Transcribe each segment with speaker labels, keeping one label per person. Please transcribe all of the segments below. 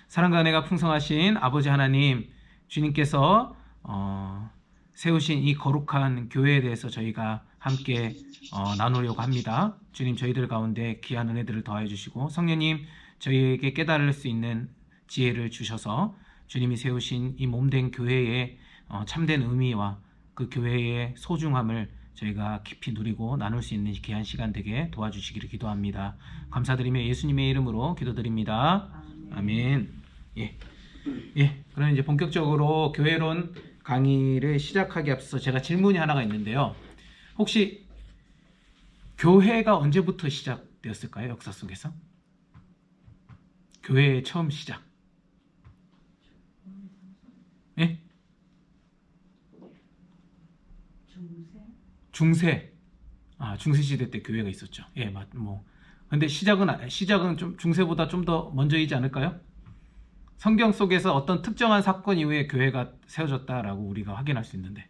Speaker 1: 사랑과 은혜가 풍성하신 아버지 하나님, 주님께서 세우신 이 거룩한 교회에 대해서 저희가 함께 나누려고 합니다. 주님, 저희들 가운데 귀한 은혜들을 더하여 주시고 성령님, 저희에게 깨달을 수 있는 지혜를 주셔서 주님이 세우신 이 몸된 교회의 참된 의미와 그 교회의 소중함을 저희가 깊이 누리고 나눌 수 있는 귀한 시간 되게 도와주시기를 기도합니다. 감사드리며 예수님의 이름으로 기도드립니다. 아멘. 그럼 이제 본격적으로 교회론 강의를 시작하기 앞서 제가 질문이 하나가 있는데요. 혹시 교회가 언제부터 시작되었을까요? 역사 속에서? 교회의 처음 시작. 예? 중세. 중세 시대 때 교회가 있었죠. 예, 근데 시작은 좀 중세보다 좀 더 먼저이지 않을까요? 성경 속에서 어떤 특정한 사건 이후에 교회가 세워졌다라고 우리가 확인할 수 있는데.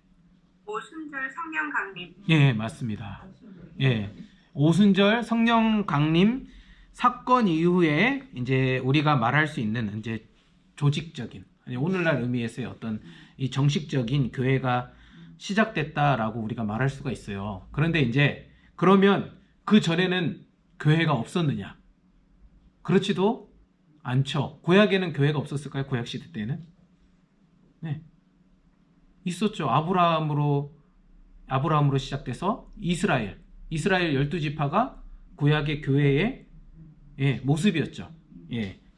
Speaker 2: 오순절 성령 강림.
Speaker 1: 예, 맞습니다. 예. 오순절 성령 강림 사건 이후에 이제 우리가 말할 수 있는 이제 조직적인, 오늘날 의미에서의 어떤 이 정식적인 교회가 시작됐다라고 우리가 말할 수가 있어요. 그런데 이제 그러면 그 전에는 교회가 없었느냐? 그렇지도 않죠. 구약에는 교회가 없었을까요? 구약 시대 때는? 네. 있었죠. 아브라함으로 시작돼서 이스라엘 12지파가 구약의 교회의 모습이었죠.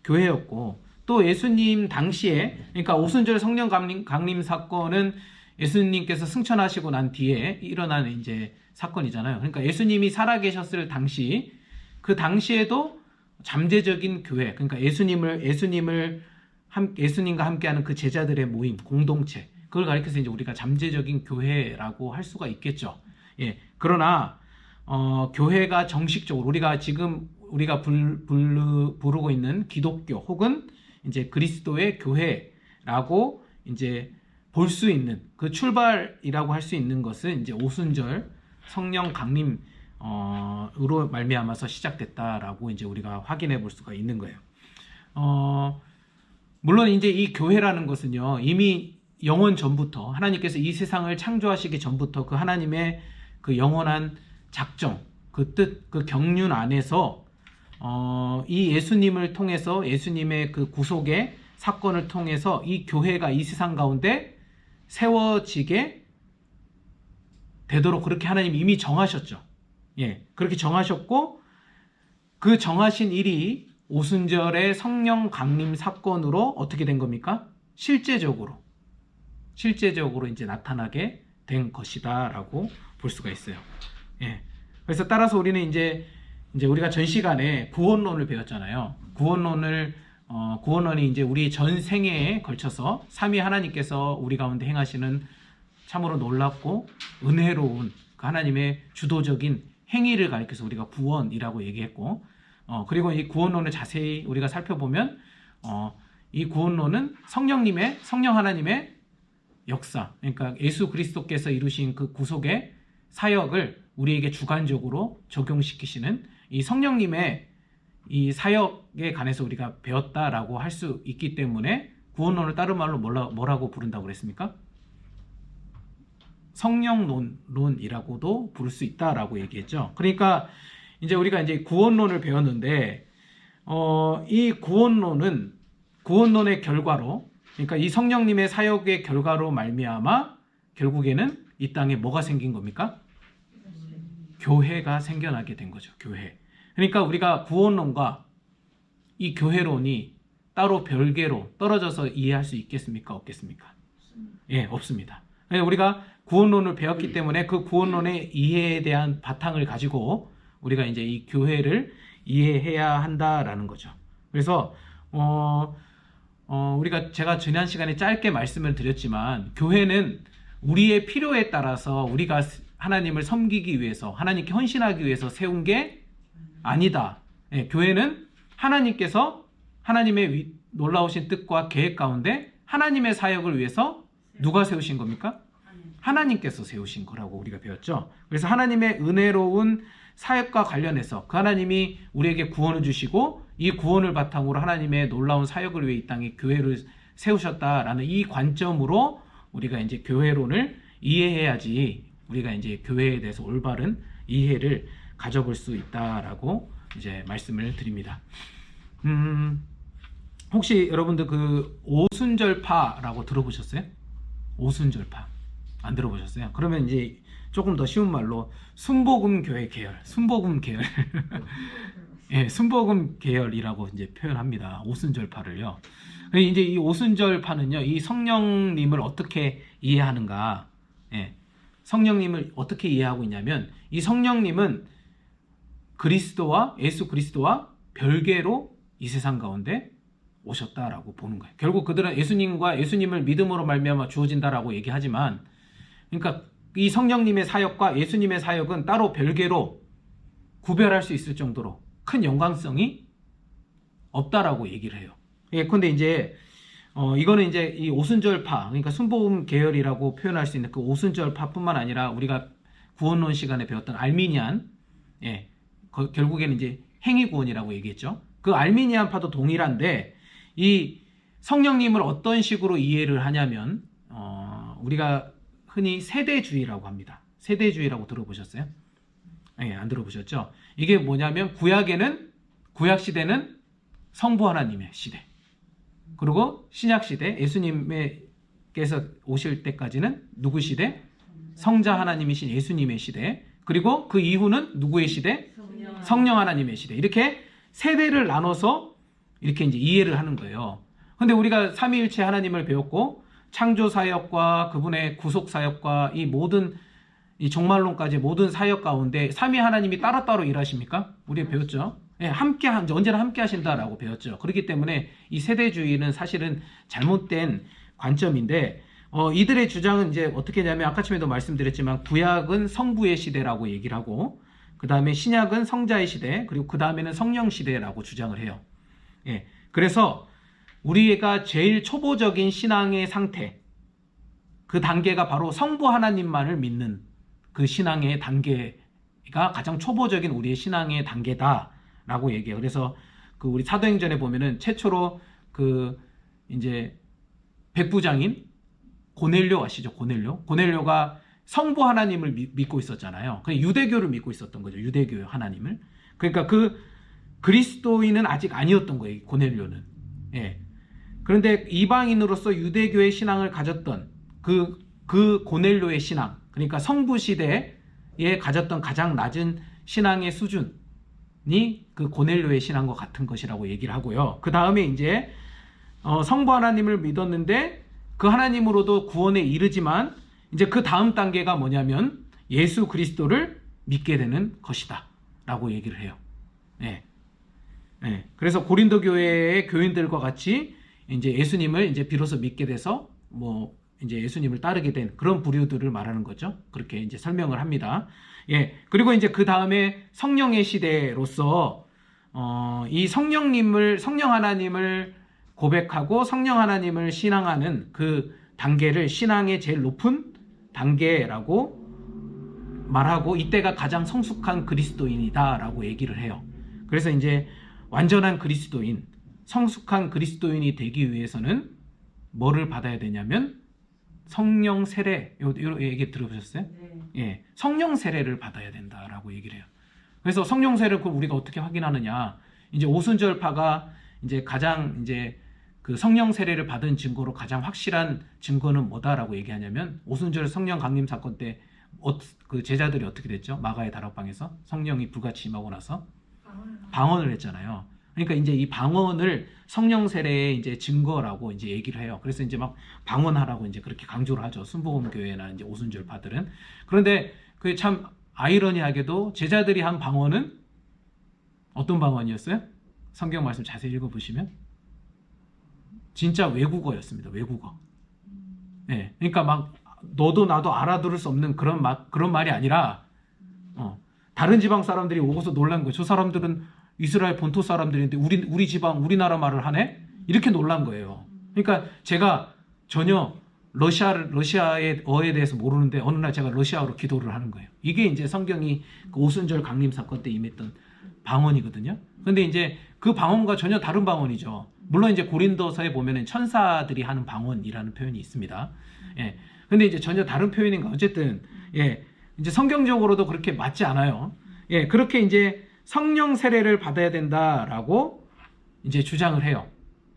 Speaker 1: 교회였고, 또 예수님 당시에, 그러니까 오순절 성령 강림 사건은 예수님께서 승천하시고 난 뒤에 일어난 이제 사건이잖아요. 그러니까 예수님이 살아계셨을 당시, 그 당시에도 잠재적인 교회, 그러니까 예수님과 함께하는 그 제자들의 모임, 공동체, 그걸 가리켜서 이제 우리가 잠재적인 교회라고 할 수가 있겠죠. 그러나 교회가 정식적으로 우리가 부르고 있는 기독교 혹은 이제 그리스도의 교회라고 이제 볼 수 있는 그 출발이라고 할 수 있는 것은 이제 오순절 성령 강림 으로 말미암아서 시작됐다라고 이제 우리가 확인해 볼 수가 있는 거예요. 물론 이제 이 교회라는 것은요, 이미 영원 전부터 하나님께서 이 세상을 창조하시기 전부터 그 하나님의 그 영원한 작정, 그 뜻, 그 경륜 안에서 이 예수님을 통해서, 예수님의 그 구속의 사건을 통해서 이 교회가 이 세상 가운데 세워지게 되도록 그렇게 하나님이 이미 정하셨죠. 그렇게 정하셨고, 그 정하신 일이 오순절의 성령 강림 사건으로 어떻게 된 겁니까? 실제적으로 이제 나타나게 된 것이다라고 볼 수가 있어요. 그래서 따라서 우리는 이제 우리가 전 시간에 구원론을 배웠잖아요. 구원론이 이제 우리 전 생애에 걸쳐서 삼위 하나님께서 우리 가운데 행하시는 참으로 놀랍고 은혜로운 그 하나님의 주도적인 행위를 가리켜서 우리가 구원이라고 얘기했고, 그리고 이 구원론을 자세히 우리가 살펴보면 이 구원론은 성령 하나님의 역사, 그러니까 예수 그리스도께서 이루신 그 구속의 사역을 우리에게 주관적으로 적용시키시는 이 성령님의 이 사역에 관해서 우리가 배웠다라고 할 수 있기 때문에 구원론을 다른 말로 뭐라고 부른다고 그랬습니까? 성령론이라고도 부를 수 있다라고 얘기했죠. 그러니까 이제 우리가 이제 구원론을 배웠는데, 이 구원론의 결과로, 그러니까 이 성령님의 사역의 결과로 말미암아 결국에는 이 땅에 뭐가 생긴 겁니까? 교회가 생겨나게 된 거죠. 교회. 그러니까 우리가 구원론과 이 교회론이 따로 별개로 떨어져서 이해할 수 있겠습니까? 없겠습니까? 없습니다. 우리가 구원론을 배웠기 때문에 그 구원론의 이해에 대한 바탕을 가지고 우리가 이제 이 교회를 이해해야 한다라는 거죠. 그래서 제가 지난 시간에 짧게 말씀을 드렸지만, 교회는 우리의 필요에 따라서 우리가 하나님을 섬기기 위해서, 하나님께 헌신하기 위해서 세운 게 아니다. 교회는 하나님께서 하나님의 놀라우신 뜻과 계획 가운데 하나님의 사역을 위해서 누가 세우신 겁니까? 하나님께서 세우신 거라고 우리가 배웠죠. 그래서 하나님의 은혜로운 사역과 관련해서 그 하나님이 우리에게 구원을 주시고 이 구원을 바탕으로 하나님의 놀라운 사역을 위해 이 땅에 교회를 세우셨다라는 이 관점으로 우리가 이제 교회론을 이해해야지 우리가 이제 교회에 대해서 올바른 이해를 가져볼 수 있다라고 이제 말씀을 드립니다. 혹시 여러분들 그 오순절파라고 들어보셨어요? 오순절파 안 들어보셨어요? 그러면 이제 조금 더 쉬운 말로 순복음 교회 계열, 순복음 계열, 예, 순복음 계열이라고 이제 표현합니다. 오순절파를요. 이제 이 오순절파는요, 이 성령님을 어떻게 이해하는가? 예, 성령님을 어떻게 이해하고 있냐면 이 성령님은 그리스도와 예수 그리스도와 별개로 이 세상 가운데 오셨다라고 보는 거예요. 결국 그들은 예수님을 믿음으로 말미암아 주어진다라고 얘기하지만, 그러니까 이 성령님의 사역과 예수님의 사역은 따로 별개로 구별할 수 있을 정도로 큰 연관성이 없다라고 얘기를 해요. 예컨대 이제 이거는 이제 이 오순절파, 그러니까 순복음 계열이라고 표현할 수 있는 그 오순절파뿐만 아니라 우리가 구원론 시간에 배웠던 알미니안, 예, 결국에는 이제 행위구원이라고 얘기했죠. 그 알미니안파도 동일한데 이 성령님을 어떤 식으로 이해를 하냐면 우리가 흔히 세대주의라고 합니다. 세대주의라고 들어보셨어요? 예, 안 들어보셨죠? 이게 뭐냐면 구약 시대는 성부 하나님의 시대. 그리고 신약 시대 예수님께서 오실 때까지는 누구 시대? 성자 하나님이신 예수님의 시대. 그리고 그 이후는 누구의 시대? 성령 하나님의 시대. 이렇게 세대를 나눠서 이렇게 이제 이해를 하는 거예요. 근데 우리가 삼위일체 하나님을 배웠고 창조 사역과 그분의 구속 사역과 이 모든 이 종말론까지 모든 사역 가운데 삼위 하나님이 따로따로 일하십니까? 우리가 배웠죠. 예, 언제나 함께 하신다라고 배웠죠. 그렇기 때문에 이 세대주의는 사실은 잘못된 관점인데 이들의 주장은 이제 어떻게 하냐면 아까 전에도 말씀드렸지만 구약은 성부의 시대라고 얘기를 하고 그 다음에 신약은 성자의 시대 그리고 그 다음에는 성령 시대라고 주장을 해요. 예, 그래서 우리가 제일 초보적인 신앙의 상태, 그 단계가 바로 성부 하나님만을 믿는 그 신앙의 단계가 가장 초보적인 우리의 신앙의 단계다라고 얘기해요. 그래서 그 우리 사도행전에 보면은 최초로 그 이제 백부장인 고넬료 아시죠? 고넬료가 성부 하나님을 믿고 있었잖아요. 그냥 유대교를 믿고 있었던 거죠. 유대교 하나님을. 그러니까 그 그리스도인은 아직 아니었던 거예요. 고넬료는. 예. 그런데 이방인으로서 유대교의 신앙을 가졌던 그 고넬료의 신앙, 그러니까 성부 시대에 가졌던 가장 낮은 신앙의 수준이 그 고넬료의 신앙과 같은 것이라고 얘기를 하고요. 그 다음에 이제 성부 하나님을 믿었는데 그 하나님으로도 구원에 이르지만 이제 그 다음 단계가 뭐냐면 예수 그리스도를 믿게 되는 것이다 라고 얘기를 해요. 예. 예. 그래서 고린도 교회의 교인들과 같이 이제 예수님을 이제 비로소 믿게 돼서 뭐 이제 예수님을 따르게 된 그런 부류들을 말하는 거죠. 그렇게 이제 설명을 합니다. 예. 그리고 이제 그 다음에 성령의 시대로서 이 성령 하나님을 고백하고 성령 하나님을 신앙하는 그 단계를 신앙의 제일 높은 단계라고 말하고 이때가 가장 성숙한 그리스도인이다라고 얘기를 해요. 그래서 이제 완전한 그리스도인, 성숙한 그리스도인이 되기 위해서는 뭐를 받아야 되냐면 성령 세례, 요 얘기 들어보셨어요? 네. 예, 성령 세례를 받아야 된다라고 얘기를 해요. 그래서 성령 세례를 우리가 어떻게 확인하느냐? 이제 오순절파가 이제 가장 이제 그 성령 세례를 받은 증거로 가장 확실한 증거는 뭐다라고 얘기하냐면 오순절 성령 강림 사건 때 그 제자들이 어떻게 됐죠? 마가의 다락방에서 성령이 불같이 임하고 나서 방언을 했잖아요. 그러니까 이제 이 방언을 성령 세례의 이제 증거라고 이제 얘기를 해요. 그래서 이제 막 방언하라고 이제 그렇게 강조를 하죠. 순복음 교회나 이제 오순절파들은. 그런데 그게 참 아이러니하게도 제자들이 한 방언은 어떤 방언이었어요? 성경 말씀 자세히 읽어보시면 진짜 외국어였습니다. 외국어. 네, 그러니까 막 너도 나도 알아들을 수 없는 그런 말이 아니라 다른 지방 사람들이 오고서 놀란 거예요. 저 사람들은 이스라엘 본토 사람들인데 우리 지방 우리나라 말을 하네? 이렇게 놀란 거예요. 그러니까 제가 전혀 러시아의 어에 대해서 모르는데 어느 날 제가 러시아어로 기도를 하는 거예요. 이게 이제 성경이 그 오순절 강림 사건 때 임했던 방언이거든요. 근데 이제 그 방언과 전혀 다른 방언이죠. 물론 이제 고린도서에 보면은 천사들이 하는 방언이라는 표현이 있습니다. 예. 근데 이제 전혀 다른 표현인가. 어쨌든, 예. 이제 성경적으로도 그렇게 맞지 않아요. 예. 그렇게 이제 성령 세례를 받아야 된다라고 이제 주장을 해요.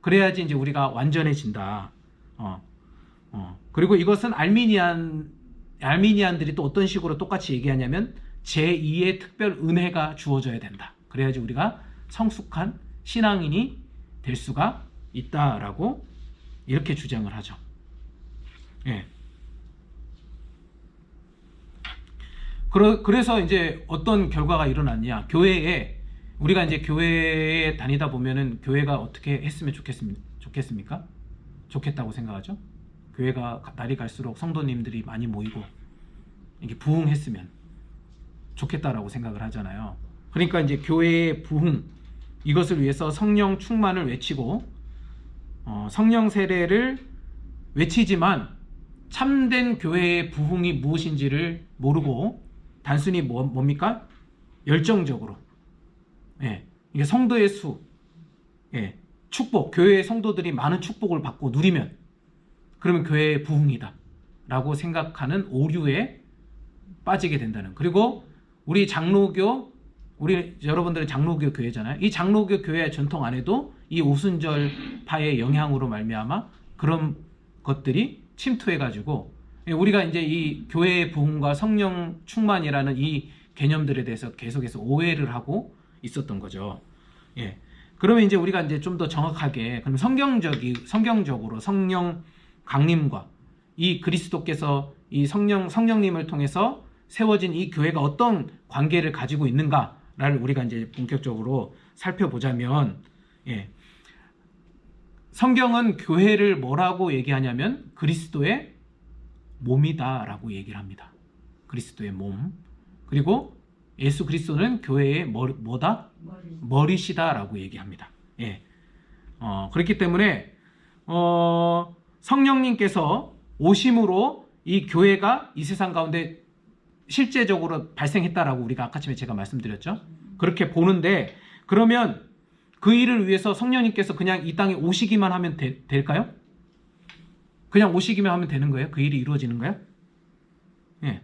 Speaker 1: 그래야지 이제 우리가 완전해진다. 그리고 이것은 알미니안들이 또 어떤 식으로 똑같이 얘기하냐면 제2의 특별 은혜가 주어져야 된다. 그래야지 우리가 성숙한 신앙인이 될 수가 있다라고 이렇게 주장을 하죠. 예. 그래서 이제 어떤 결과가 일어났냐. 우리가 이제 교회에 다니다 보면은 교회가 어떻게 했으면 좋겠습니까? 좋겠다고 생각하죠? 교회가 날이 갈수록 성도님들이 많이 모이고 이게 부흥했으면 좋겠다라고 생각을 하잖아요. 그러니까 이제 교회의 부흥, 이것을 위해서 성령 충만을 외치고 성령 세례를 외치지만 참된 교회의 부흥이 무엇인지를 모르고 단순히 뭡니까? 열정적으로, 예, 이게 성도의 수, 예, 축복, 교회의 성도들이 많은 축복을 받고 누리면 그러면 교회의 부흥이다 라고 생각하는 오류에 빠지게 된다는. 그리고 우리 여러분들은 장로교 교회잖아요. 이 장로교 교회 전통 안에도 이 오순절파의 영향으로 말미암아 그런 것들이 침투해가지고 우리가 이제 이 교회의 부흥과 성령 충만이라는 이 개념들에 대해서 계속해서 오해를 하고 있었던 거죠. 예. 그러면 이제 우리가 이제 좀 더 정확하게 그럼 성경적으로 성령 강림과 이 그리스도께서 이 성령님을 통해서 세워진 이 교회가 어떤 관계를 가지고 있는가를 우리가 이제 본격적으로 살펴보자면, 예. 성경은 교회를 뭐라고 얘기하냐면 그리스도의 몸이다라고 얘기를 합니다. 그리스도의 몸. 그리고 예수 그리스도는 교회의 뭐다? 머리시다라고 얘기합니다. 예. 그렇기 때문에 성령님께서 오심으로 이 교회가 이 세상 가운데 실제적으로 발생했다라고 우리가 아까 전에 제가 말씀드렸죠. 그렇게 보는데 그러면 그 일을 위해서 성령님께서 그냥 이 땅에 오시기만 하면 될까요? 그냥 오시기만 하면 되는 거예요? 그 일이 이루어지는 거예요? 예.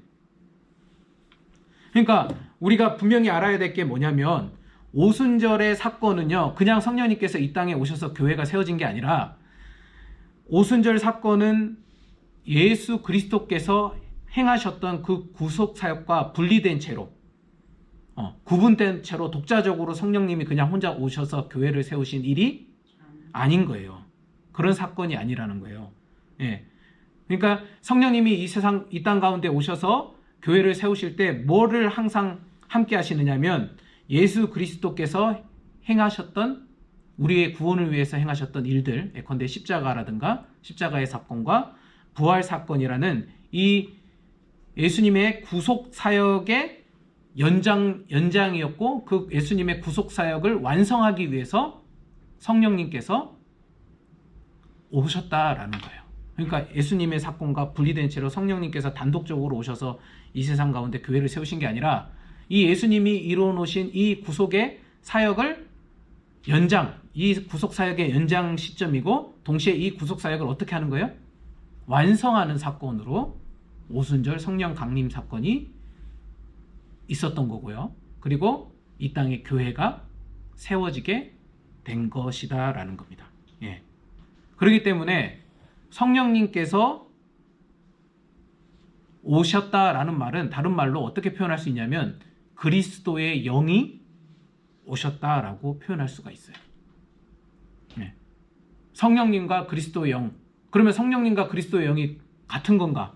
Speaker 1: 그러니까 우리가 분명히 알아야 될 게 뭐냐면 오순절의 사건은요, 그냥 성령님께서 이 땅에 오셔서 교회가 세워진 게 아니라 오순절 사건은 예수 그리스도께서 행하셨던 그 구속 사역과 분리된 채로, 구분된 채로 독자적으로 성령님이 그냥 혼자 오셔서 교회를 세우신 일이 아닌 거예요. 그런 사건이 아니라는 거예요. 예. 그러니까 성령님이 이 땅 가운데 오셔서 교회를 세우실 때 뭐를 항상 함께 하시느냐면 예수 그리스도께서 행하셨던 우리의 구원을 위해서 행하셨던 일들, 예컨대 십자가라든가 십자가의 사건과 부활 사건이라는 이 예수님의 구속 사역의 연장이었고 그 예수님의 구속 사역을 완성하기 위해서 성령님께서 오셨다라는 거예요. 그러니까 예수님의 사건과 분리된 채로 성령님께서 단독적으로 오셔서 이 세상 가운데 교회를 세우신 게 아니라 이 예수님이 이루어 놓으신 이 구속의 사역을 이 구속 사역의 연장 시점이고 동시에 이 구속 사역을 어떻게 하는 거예요? 완성하는 사건으로 오순절 성령 강림 사건이 있었던 거고요. 그리고 이 땅에 교회가 세워지게 된 것이다라는 겁니다. 예. 그렇기 때문에 성령님께서 오셨다라는 말은 다른 말로 어떻게 표현할 수 있냐면 그리스도의 영이 오셨다라고 표현할 수가 있어요. 네. 성령님과 그리스도의 영. 그러면 성령님과 그리스도의 영이 같은 건가?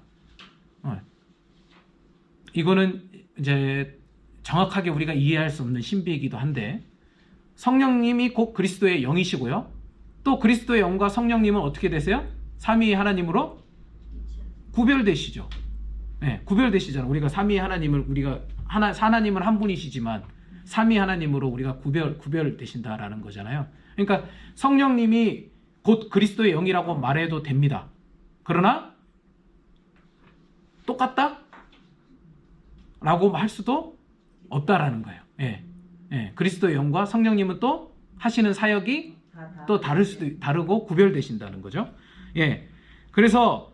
Speaker 1: 이거는 이제 정확하게 우리가 이해할 수 없는 신비이기도 한데 성령님이 곧 그리스도의 영이시고요. 또 그리스도의 영과 성령님은 어떻게 되세요? 삼위의 하나님으로 구별되시죠. 네, 구별되시잖아요. 우리가 삼위의 하나님을 하나님은 한 분이시지만 삼위 하나님으로 우리가 구별되신다라는 거잖아요. 그러니까 성령님이 곧 그리스도의 영이라고 말해도 됩니다. 그러나 똑같다? 라고 할 수도 없다라는 거예요. 예. 예, 그리스도의 영과 성령님은 또 하시는 사역이 또 다르고 구별되신다는 거죠. 예. 그래서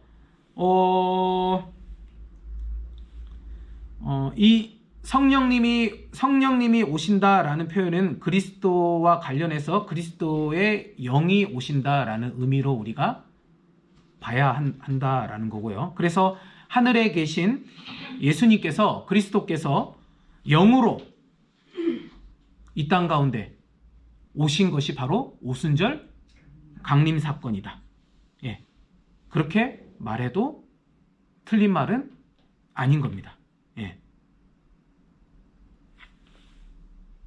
Speaker 1: 이 성령님이 오신다라는 표현은 그리스도와 관련해서 그리스도의 영이 오신다라는 의미로 우리가 봐야 한다라는 거고요. 그래서 하늘에 계신 예수님께서 그리스도께서 영으로 이 땅 가운데 오신 것이 바로 오순절 강림 사건이다. 예. 그렇게 말해도 틀린 말은 아닌 겁니다. 예.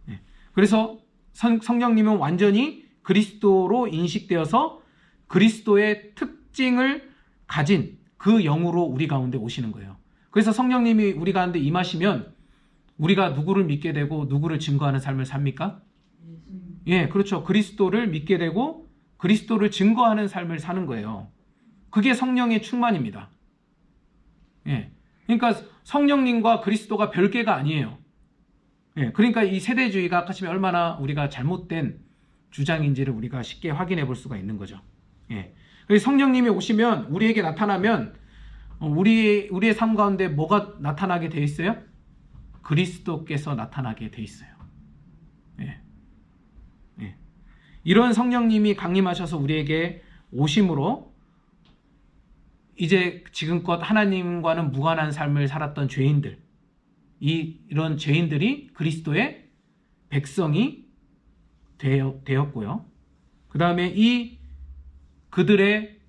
Speaker 1: 예. 그래서 성령님은 완전히 그리스도로 인식되어서 그리스도의 특징을 가진 그 영으로 우리 가운데 오시는 거예요. 그래서 성령님이 우리 가운데 임하시면 우리가 누구를 믿게 되고 누구를 증거하는 삶을 삽니까? 예, 그렇죠. 그리스도를 믿게 되고 그리스도를 증거하는 삶을 사는 거예요. 그게 성령의 충만입니다. 예. 그러니까 성령님과 그리스도가 별개가 아니에요. 예. 그러니까 이 세대주의가 아까 처음에 얼마나 우리가 잘못된 주장인지를 우리가 쉽게 확인해 볼 수가 있는 거죠. 예. 그래서 성령님이 오시면 우리에게 나타나면 우리의 삶 가운데 뭐가 나타나게 돼 있어요? 그리스도께서 나타나게 돼 있어요. 예. 예. 이런 성령님이 강림하셔서 우리에게 오심으로 이제 지금껏 하나님과는 무관한 삶을 살았던 죄인들, 이런 죄인들이 그리스도의 백성이 되었고요. 그 다음에 그들의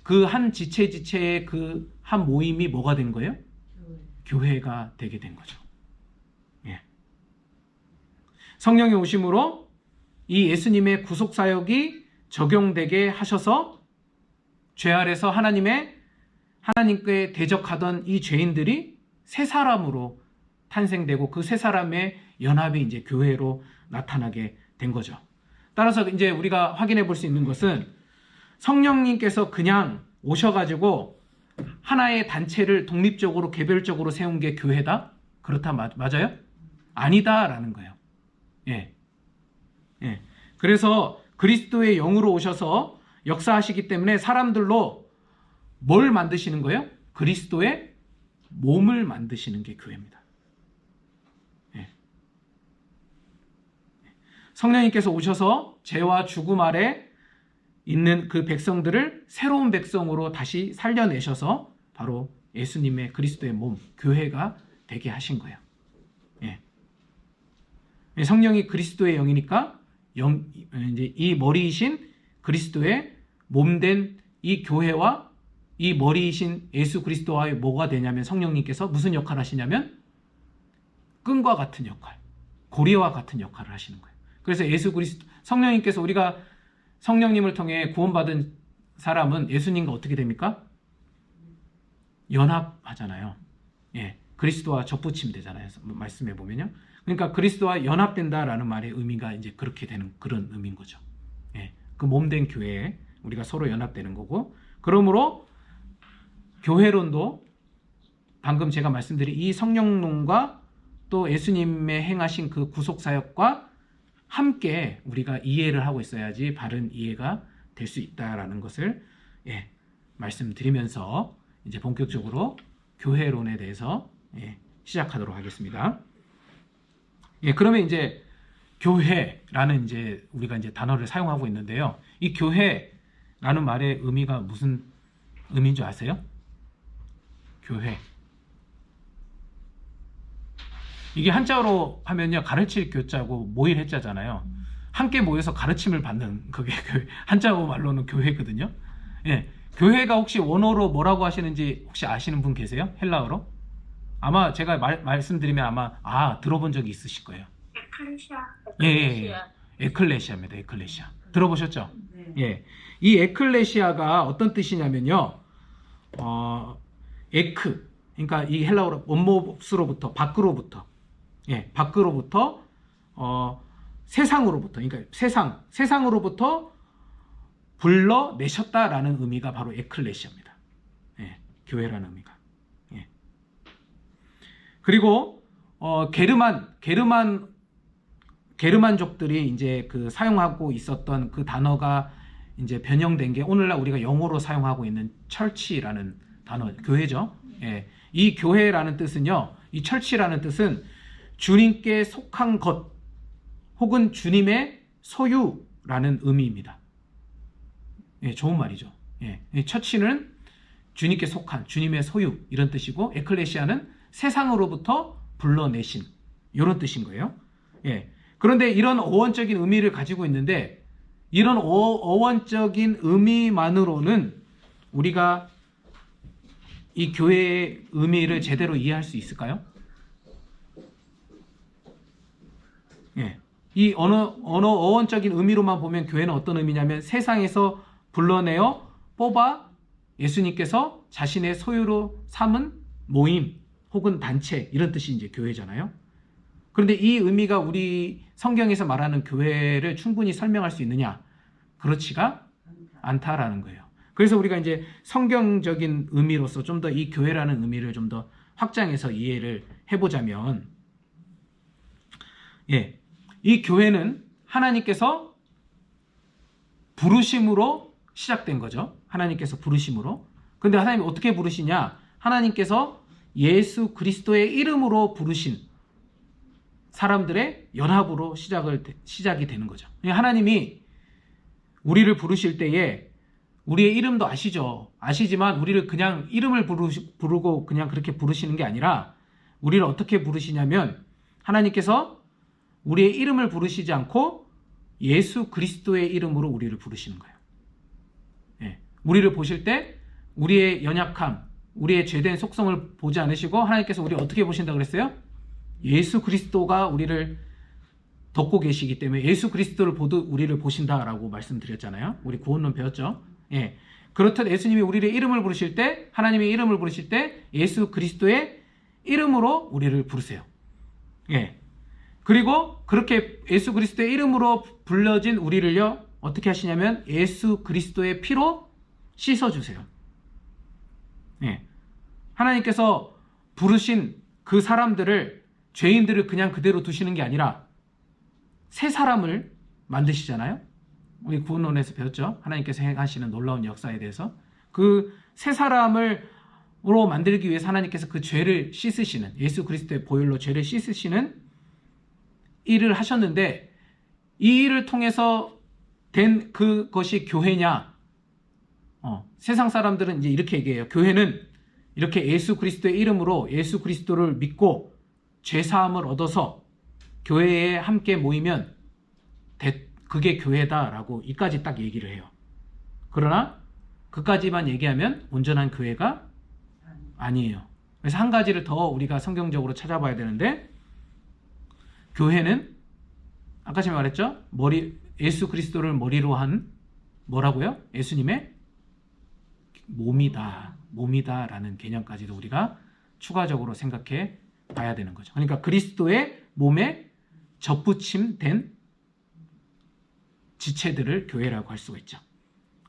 Speaker 1: 그 한 지체의 그 한 모임이 뭐가 된 거예요? 교회가 되게 된 거죠. 예. 성령의 오심으로 이 예수님의 구속사역이 적용되게 하셔서 죄 아래서 하나님께 대적하던 이 죄인들이 새 사람으로 탄생되고 그 새 사람의 연합이 이제 교회로 나타나게 된 거죠. 따라서 이제 우리가 확인해 볼 수 있는 것은 성령님께서 그냥 오셔가지고 하나의 단체를 독립적으로 개별적으로 세운 게 교회다? 그렇다 맞아요? 아니다라는 거예요. 예. 예. 그래서 그리스도의 영으로 오셔서 역사하시기 때문에 사람들로 뭘 만드시는 거예요? 그리스도의 몸을 만드시는 게 교회입니다. 예. 성령님께서 오셔서 죄와 죽음 아래 있는 그 백성들을 새로운 백성으로 다시 살려내셔서 바로 예수님의 그리스도의 몸, 교회가 되게 하신 거예요. 예. 성령이 그리스도의 영이니까 이제 이 머리이신 그리스도의 몸된 이 교회와 이 머리이신 예수 그리스도와의 뭐가 되냐면 성령님께서 무슨 역할을 하시냐면 끈과 같은 역할, 고리와 같은 역할을 하시는 거예요. 그래서 성령님께서 우리가 성령님을 통해 구원받은 사람은 예수님과 어떻게 됩니까? 연합하잖아요. 예, 그리스도와 접붙임 되잖아요. 말씀해 보면요. 그러니까 그리스도와 연합된다라는 말의 의미가 이제 그렇게 되는 그런 의미인 거죠. 예, 그 몸된 교회에 우리가 서로 연합되는 거고, 그러므로 교회론도 방금 제가 말씀드린 이 성령론과 또 예수님의 행하신 그 구속사역과 함께 우리가 이해를 하고 있어야지 바른 이해가 될 수 있다라는 것을 말씀드리면서 이제 본격적으로 교회론에 대해서 시작하도록 하겠습니다. 그러면 이제 교회라는 이제 우리가 이제 단어를 사용하고 있는데요. 이 교회라는 말의 의미가 무슨 의미인 줄 아세요? 교회. 이게 한자로 하면요, 가르칠 교자고 모일 해자잖아요. 함께 모여서 가르침을 받는 그게 한자어 말로는 교회거든요. 예, 교회가 혹시 원어로 뭐라고 하시는지 혹시 아시는 분 계세요? 헬라어로? 아마 제가 말씀드리면 아마 들어본 적이 있으실 거예요.
Speaker 2: 에클레시아.
Speaker 1: 예. 에클레시아입니다. 에클레시아. 들어보셨죠? 네. 예. 이 에클레시아가 어떤 뜻이냐면요. 에크. 그러니까 이 헬라어로 원모스로부터 밖으로부터. 예, 밖으로부터 세상으로부터, 그러니까 세상으로부터 불러내셨다라는 의미가 바로 에클레시아입니다. 예, 교회라는 의미가. 예. 그리고 게르만 게르만족들이 이제 그 사용하고 있었던 그 단어가 이제 변형된 게 오늘날 우리가 영어로 사용하고 있는 철치라는 단어, 교회죠. 예. 이 교회라는 뜻은요, 이 철치라는 뜻은 주님께 속한 것 혹은 주님의 소유라는 의미입니다. 예, 좋은 말이죠. 예. 처치는 주님께 속한 주님의 소유 이런 뜻이고, 에클레시아는 세상으로부터 불러내신 이런 뜻인 거예요. 예. 그런데 이런 어원적인 의미를 가지고 있는데, 이런 어원적인 의미만으로는 우리가 이 교회의 의미를 제대로 이해할 수 있을까요? 예. 이 어원적인 의미로만 보면 교회는 어떤 의미냐면, 세상에서 불러내어 뽑아 예수님께서 자신의 소유로 삼은 모임 혹은 단체, 이런 뜻이 이제 교회잖아요. 그런데 이 의미가 우리 성경에서 말하는 교회를 충분히 설명할 수 있느냐? 그렇지가 않다라는 거예요. 그래서 우리가 이제 성경적인 의미로서 좀 더 이 교회라는 의미를 좀 더 확장해서 이해를 해보자면, 예, 이 교회는 하나님께서 부르심으로 시작된 거죠. 하나님께서 부르심으로. 근데 하나님이 어떻게 부르시냐? 하나님께서 예수 그리스도의 이름으로 부르신 사람들의 연합으로 시작이 되는 거죠. 하나님이 우리를 부르실 때에 우리의 이름도 아시지만 우리를 그냥 이름을 부르고 그냥 그렇게 부르시는 게 아니라, 우리를 어떻게 부르시냐면, 하나님께서 우리의 이름을 부르시지 않고 예수 그리스도의 이름으로 우리를 부르시는 거예요. 예. 우리를 보실 때 우리의 연약함, 우리의 죄된 속성을 보지 않으시고, 하나님께서 우리를 어떻게 보신다고 그랬어요? 예수 그리스도가 우리를 덮고 계시기 때문에 예수 그리스도를 우리를 보신다라고 말씀드렸잖아요. 우리 구원론 배웠죠. 예. 그렇듯 예수님이 우리의 이름을 부르실 때, 하나님의 이름을 부르실 때 예수 그리스도의 이름으로 우리를 부르세요. 예. 그리고 그렇게 예수 그리스도의 이름으로 불려진 우리를요, 어떻게 하시냐면 예수 그리스도의 피로 씻어주세요. 예. 하나님께서 부르신 그 사람들을, 죄인들을 그냥 그대로 두시는 게 아니라 새 사람을 만드시잖아요. 우리 구원론에서 배웠죠. 하나님께서 행하시는 놀라운 역사에 대해서. 그 새 사람으로 만들기 위해서 하나님께서 그 죄를 씻으시는, 예수 그리스도의 보혈로 죄를 씻으시는 일을 하셨는데, 이 일을 통해서 된 그것이 교회냐? 세상 사람들은 이제 이렇게 얘기해요. 교회는 이렇게 예수 그리스도의 이름으로 예수 그리스도를 믿고 죄 사함을 얻어서 교회에 함께 모이면 그게 교회다라고 이까지 딱 얘기를 해요. 그러나 그까지만 얘기하면 온전한 교회가 아니에요. 그래서 한 가지를 더 우리가 성경적으로 찾아봐야 되는데, 교회는 아까 제가 말했죠? 예수 그리스도를 머리로 한 뭐라고요? 예수님의 몸이다라는 개념까지도 우리가 추가적으로 생각해 봐야 되는 거죠. 그러니까 그리스도의 몸에 접붙임된 지체들을 교회라고 할 수가 있죠.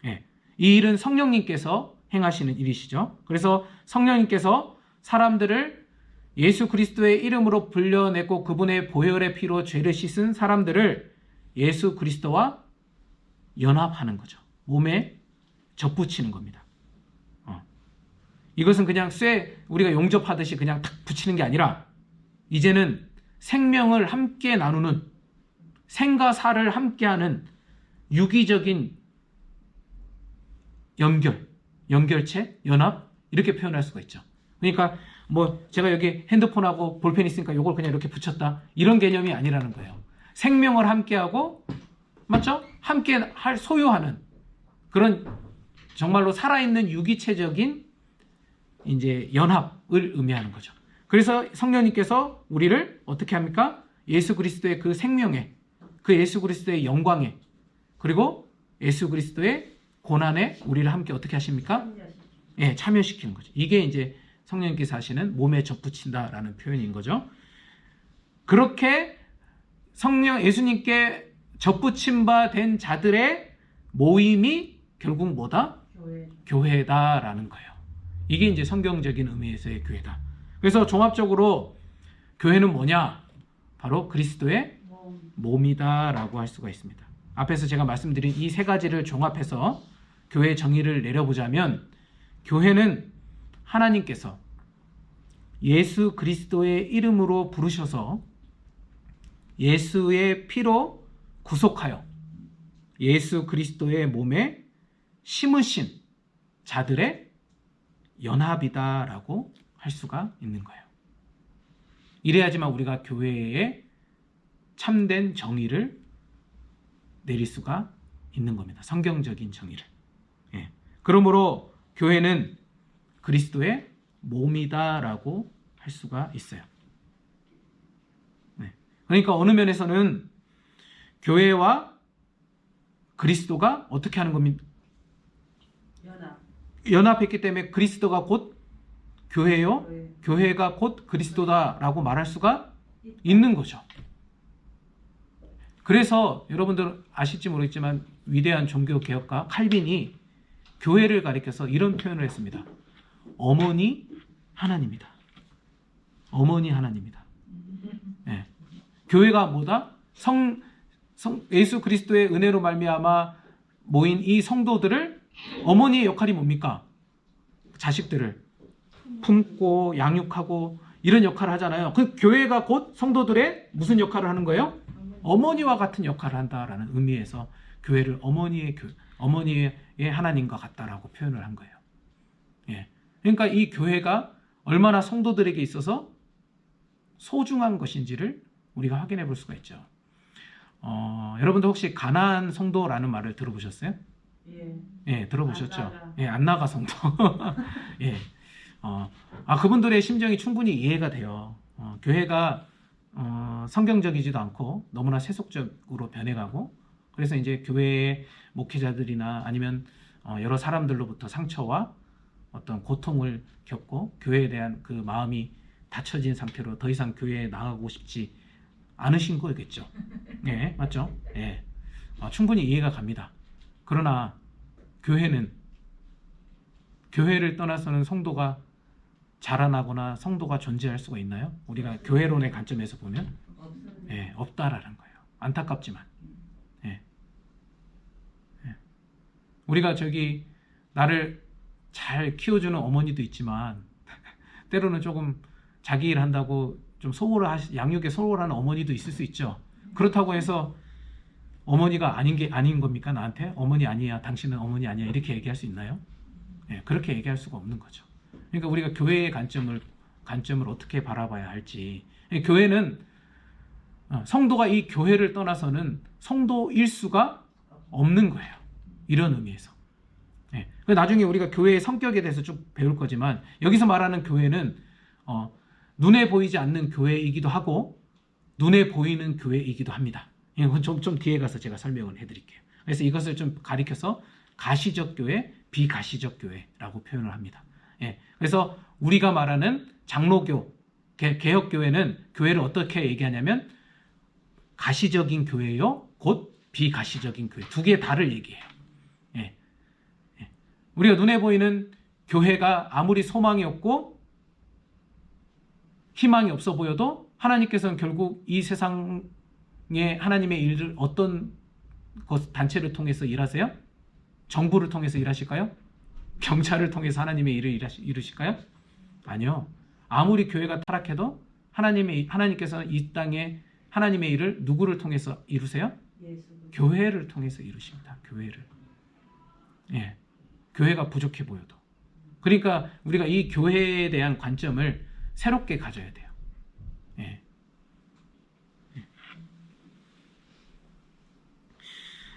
Speaker 1: 예. 이 일은 성령님께서 행하시는 일이시죠. 그래서 성령님께서 사람들을 예수 그리스도의 이름으로 불려내고 그분의 보혈의 피로 죄를 씻은 사람들을 예수 그리스도와 연합하는 거죠. 몸에 접붙이는 겁니다. 이것은 그냥 우리가 용접하듯이 그냥 탁 붙이는 게 아니라, 이제는 생명을 함께 나누는, 생과 사를 함께하는 유기적인 연결체, 연합, 이렇게 표현할 수가 있죠. 그러니까 제가 여기 핸드폰하고 볼펜 있으니까 이걸 그냥 이렇게 붙였다, 이런 개념이 아니라는 거예요. 생명을 함께하고, 맞죠? 함께 소유하는 그런 정말로 살아있는 유기체적인 이제 연합을 의미하는 거죠. 그래서 성령님께서 우리를 어떻게 합니까? 예수 그리스도의 그 생명에, 그 예수 그리스도의 영광에, 그리고 예수 그리스도의 고난에 우리를 함께 어떻게 하십니까? 예, 참여시키는 거죠. 이게 이제 성령님께서 하시는 몸에 접붙인다라는 표현인 거죠. 그렇게 예수님께 접붙임 바 된 자들의 모임이 결국 뭐다? 교회다라는 거예요. 이게 이제 성경적인 의미에서의 교회다. 그래서 종합적으로 교회는 뭐냐? 바로 그리스도의 몸이다라고 할 수가 있습니다. 앞에서 제가 말씀드린 이 세 가지를 종합해서 교회의 정의를 내려보자면 교회는 하나님께서 예수 그리스도의 이름으로 부르셔서 예수의 피로 구속하여 예수 그리스도의 몸에 심으신 자들의 연합이다라고 할 수가 있는 거예요. 이래야지만 우리가 교회의 참된 정의를 내릴 수가 있는 겁니다. 성경적인 정의를. 예. 그러므로 교회는 그리스도의 몸이다라고 할 수가 있어요. 네. 그러니까 어느 면에서는 교회와 그리스도가 어떻게 하는 겁니까? 연합했기 때문에 그리스도가 곧 교회요, 교회가 곧 그리스도다라고 말할 수가 있는 거죠. 그래서 여러분들 아실지 모르겠지만 위대한 종교개혁가 칼빈이 교회를 가리켜서 이런 표현을 했습니다. 어머니 하나님이다. 어머니 하나님이다. 네. 교회가 뭐다? 예수 그리스도의 은혜로 말미암아 모인 이 성도들을 어머니의 역할이 뭡니까? 자식들을 품고 양육하고 이런 역할을 하잖아요. 그 교회가 곧 성도들의 무슨 역할을 하는 거예요? 어머니와 같은 역할을 한다라는 의미에서 교회를 어머니의 하나님과 같다라고 표현을 한 거예요. 예. 그러니까 이 교회가 얼마나 성도들에게 있어서 소중한 것인지를 우리가 확인해 볼 수가 있죠. 여러분들 혹시 가나안 성도라는 말을 들어보셨어요? 예, 들어보셨죠? 예, 안 나가 성도. 예. 그분들의 심정이 충분히 이해가 돼요. 교회가 성경적이지도 않고 너무나 세속적으로 변해가고, 그래서 이제 교회의 목회자들이나 아니면 여러 사람들로부터 상처와 어떤 고통을 겪고 교회에 대한 그 마음이 닫혀진 상태로 더 이상 교회에 나가고 싶지 않으신 거겠죠. 예, 맞죠? 예. 충분히 이해가 갑니다. 그러나 교회를 떠나서는 성도가 자라나거나 성도가 존재할 수가 있나요? 우리가 교회론의 관점에서 보면 예, 없다라는 거예요. 안타깝지만 예. 예. 우리가 나를 잘 키워주는 어머니도 있지만 때로는 조금 자기 일 한다고 좀 양육에 소홀하는 어머니도 있을 수 있죠. 그렇다고 해서 어머니가 아닌 겁니까? 나한테 어머니 아니야, 당신은 어머니 아니야, 이렇게 얘기할 수 있나요? 예, 그렇게 얘기할 수가 없는 거죠. 그러니까 우리가 교회의 관점을 어떻게 바라봐야 할지. 교회는 성도가 이 교회를 떠나서는 성도일 수가 없는 거예요. 이런 의미에서. 예, 나중에 우리가 교회의 성격에 대해서 쭉 배울 거지만 여기서 말하는 교회는 눈에 보이지 않는 교회이기도 하고 눈에 보이는 교회이기도 합니다. 이건 좀 뒤에 가서 제가 설명을 해드릴게요. 그래서 이것을 좀 가리켜서 가시적 교회, 비가시적 교회라고 표현을 합니다. 예, 그래서 우리가 말하는 장로교, 개혁교회는 교회를 어떻게 얘기하냐면 가시적인 교회요, 곧 비가시적인 교회, 두 개의 다를 얘기해요. 예, 예. 우리가 눈에 보이는 교회가 아무리 소망이 없고 희망이 없어 보여도 하나님께서는 결국 이 세상에 하나님의 일을 어떤 단체를 통해서 일하세요? 정부를 통해서 일하실까요? 경찰을 통해서 하나님의 일을 이루실까요? 아니요. 아무리 교회가 타락해도 하나님께서는 이 땅에 하나님의 일을 누구를 통해서 이루세요? 교회를 통해서 이루십니다. 교회를. 예. 교회가 부족해 보여도. 그러니까 우리가 이 교회에 대한 관점을 새롭게 가져야 돼요. 예.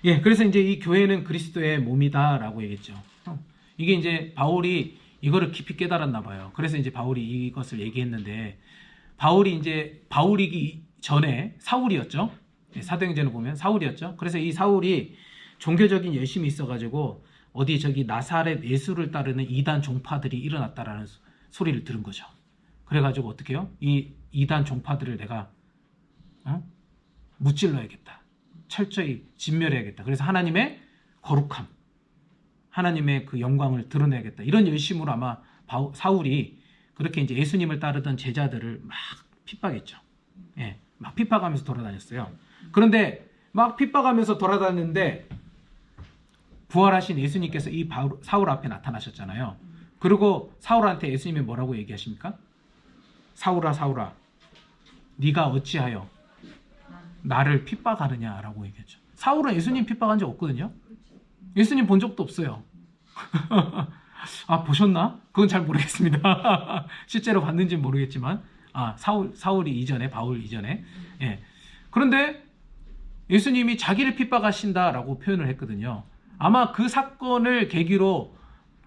Speaker 1: 예, 그래서 이제 이 교회는 그리스도의 몸이다라고 얘기했죠. 이게 이제 바울이 이거를 깊이 깨달았나 봐요. 그래서 이제 바울이 이것을 얘기했는데, 바울이기 전에 사울이었죠. 사도행전을 보면 사울이었죠. 그래서 이 사울이 종교적인 열심이 있어가지고 나사렛 예수를 따르는 이단 종파들이 일어났다라는 소리를 들은 거죠. 그래가지고 어떻게 해요? 이 이단 종파들을 내가 무찔러야겠다. 철저히 진멸해야겠다. 그래서 하나님의 거룩함, 하나님의 그 영광을 드러내야겠다. 이런 열심으로 아마 사울이 그렇게 이제 예수님을 따르던 제자들을 막 핍박했죠. 예, 막 핍박하면서 돌아다녔어요. 그런데 막 핍박하면서 돌아다녔는데 부활하신 예수님께서 이 사울 앞에 나타나셨잖아요. 그리고 사울한테 예수님이 뭐라고 얘기하십니까? 사울아 사울아 네가 어찌하여 나를 핍박하느냐라고 얘기했죠. 사울은 예수님 핍박한 적 없거든요. 예수님 본 적도 없어요. 아, 보셨나? 그건 잘 모르겠습니다. 실제로 봤는지는 모르겠지만, 사울이 이전에, 바울 이전에. 예. 그런데 예수님이 자기를 핍박하신다라고 표현을 했거든요. 아마 그 사건을 계기로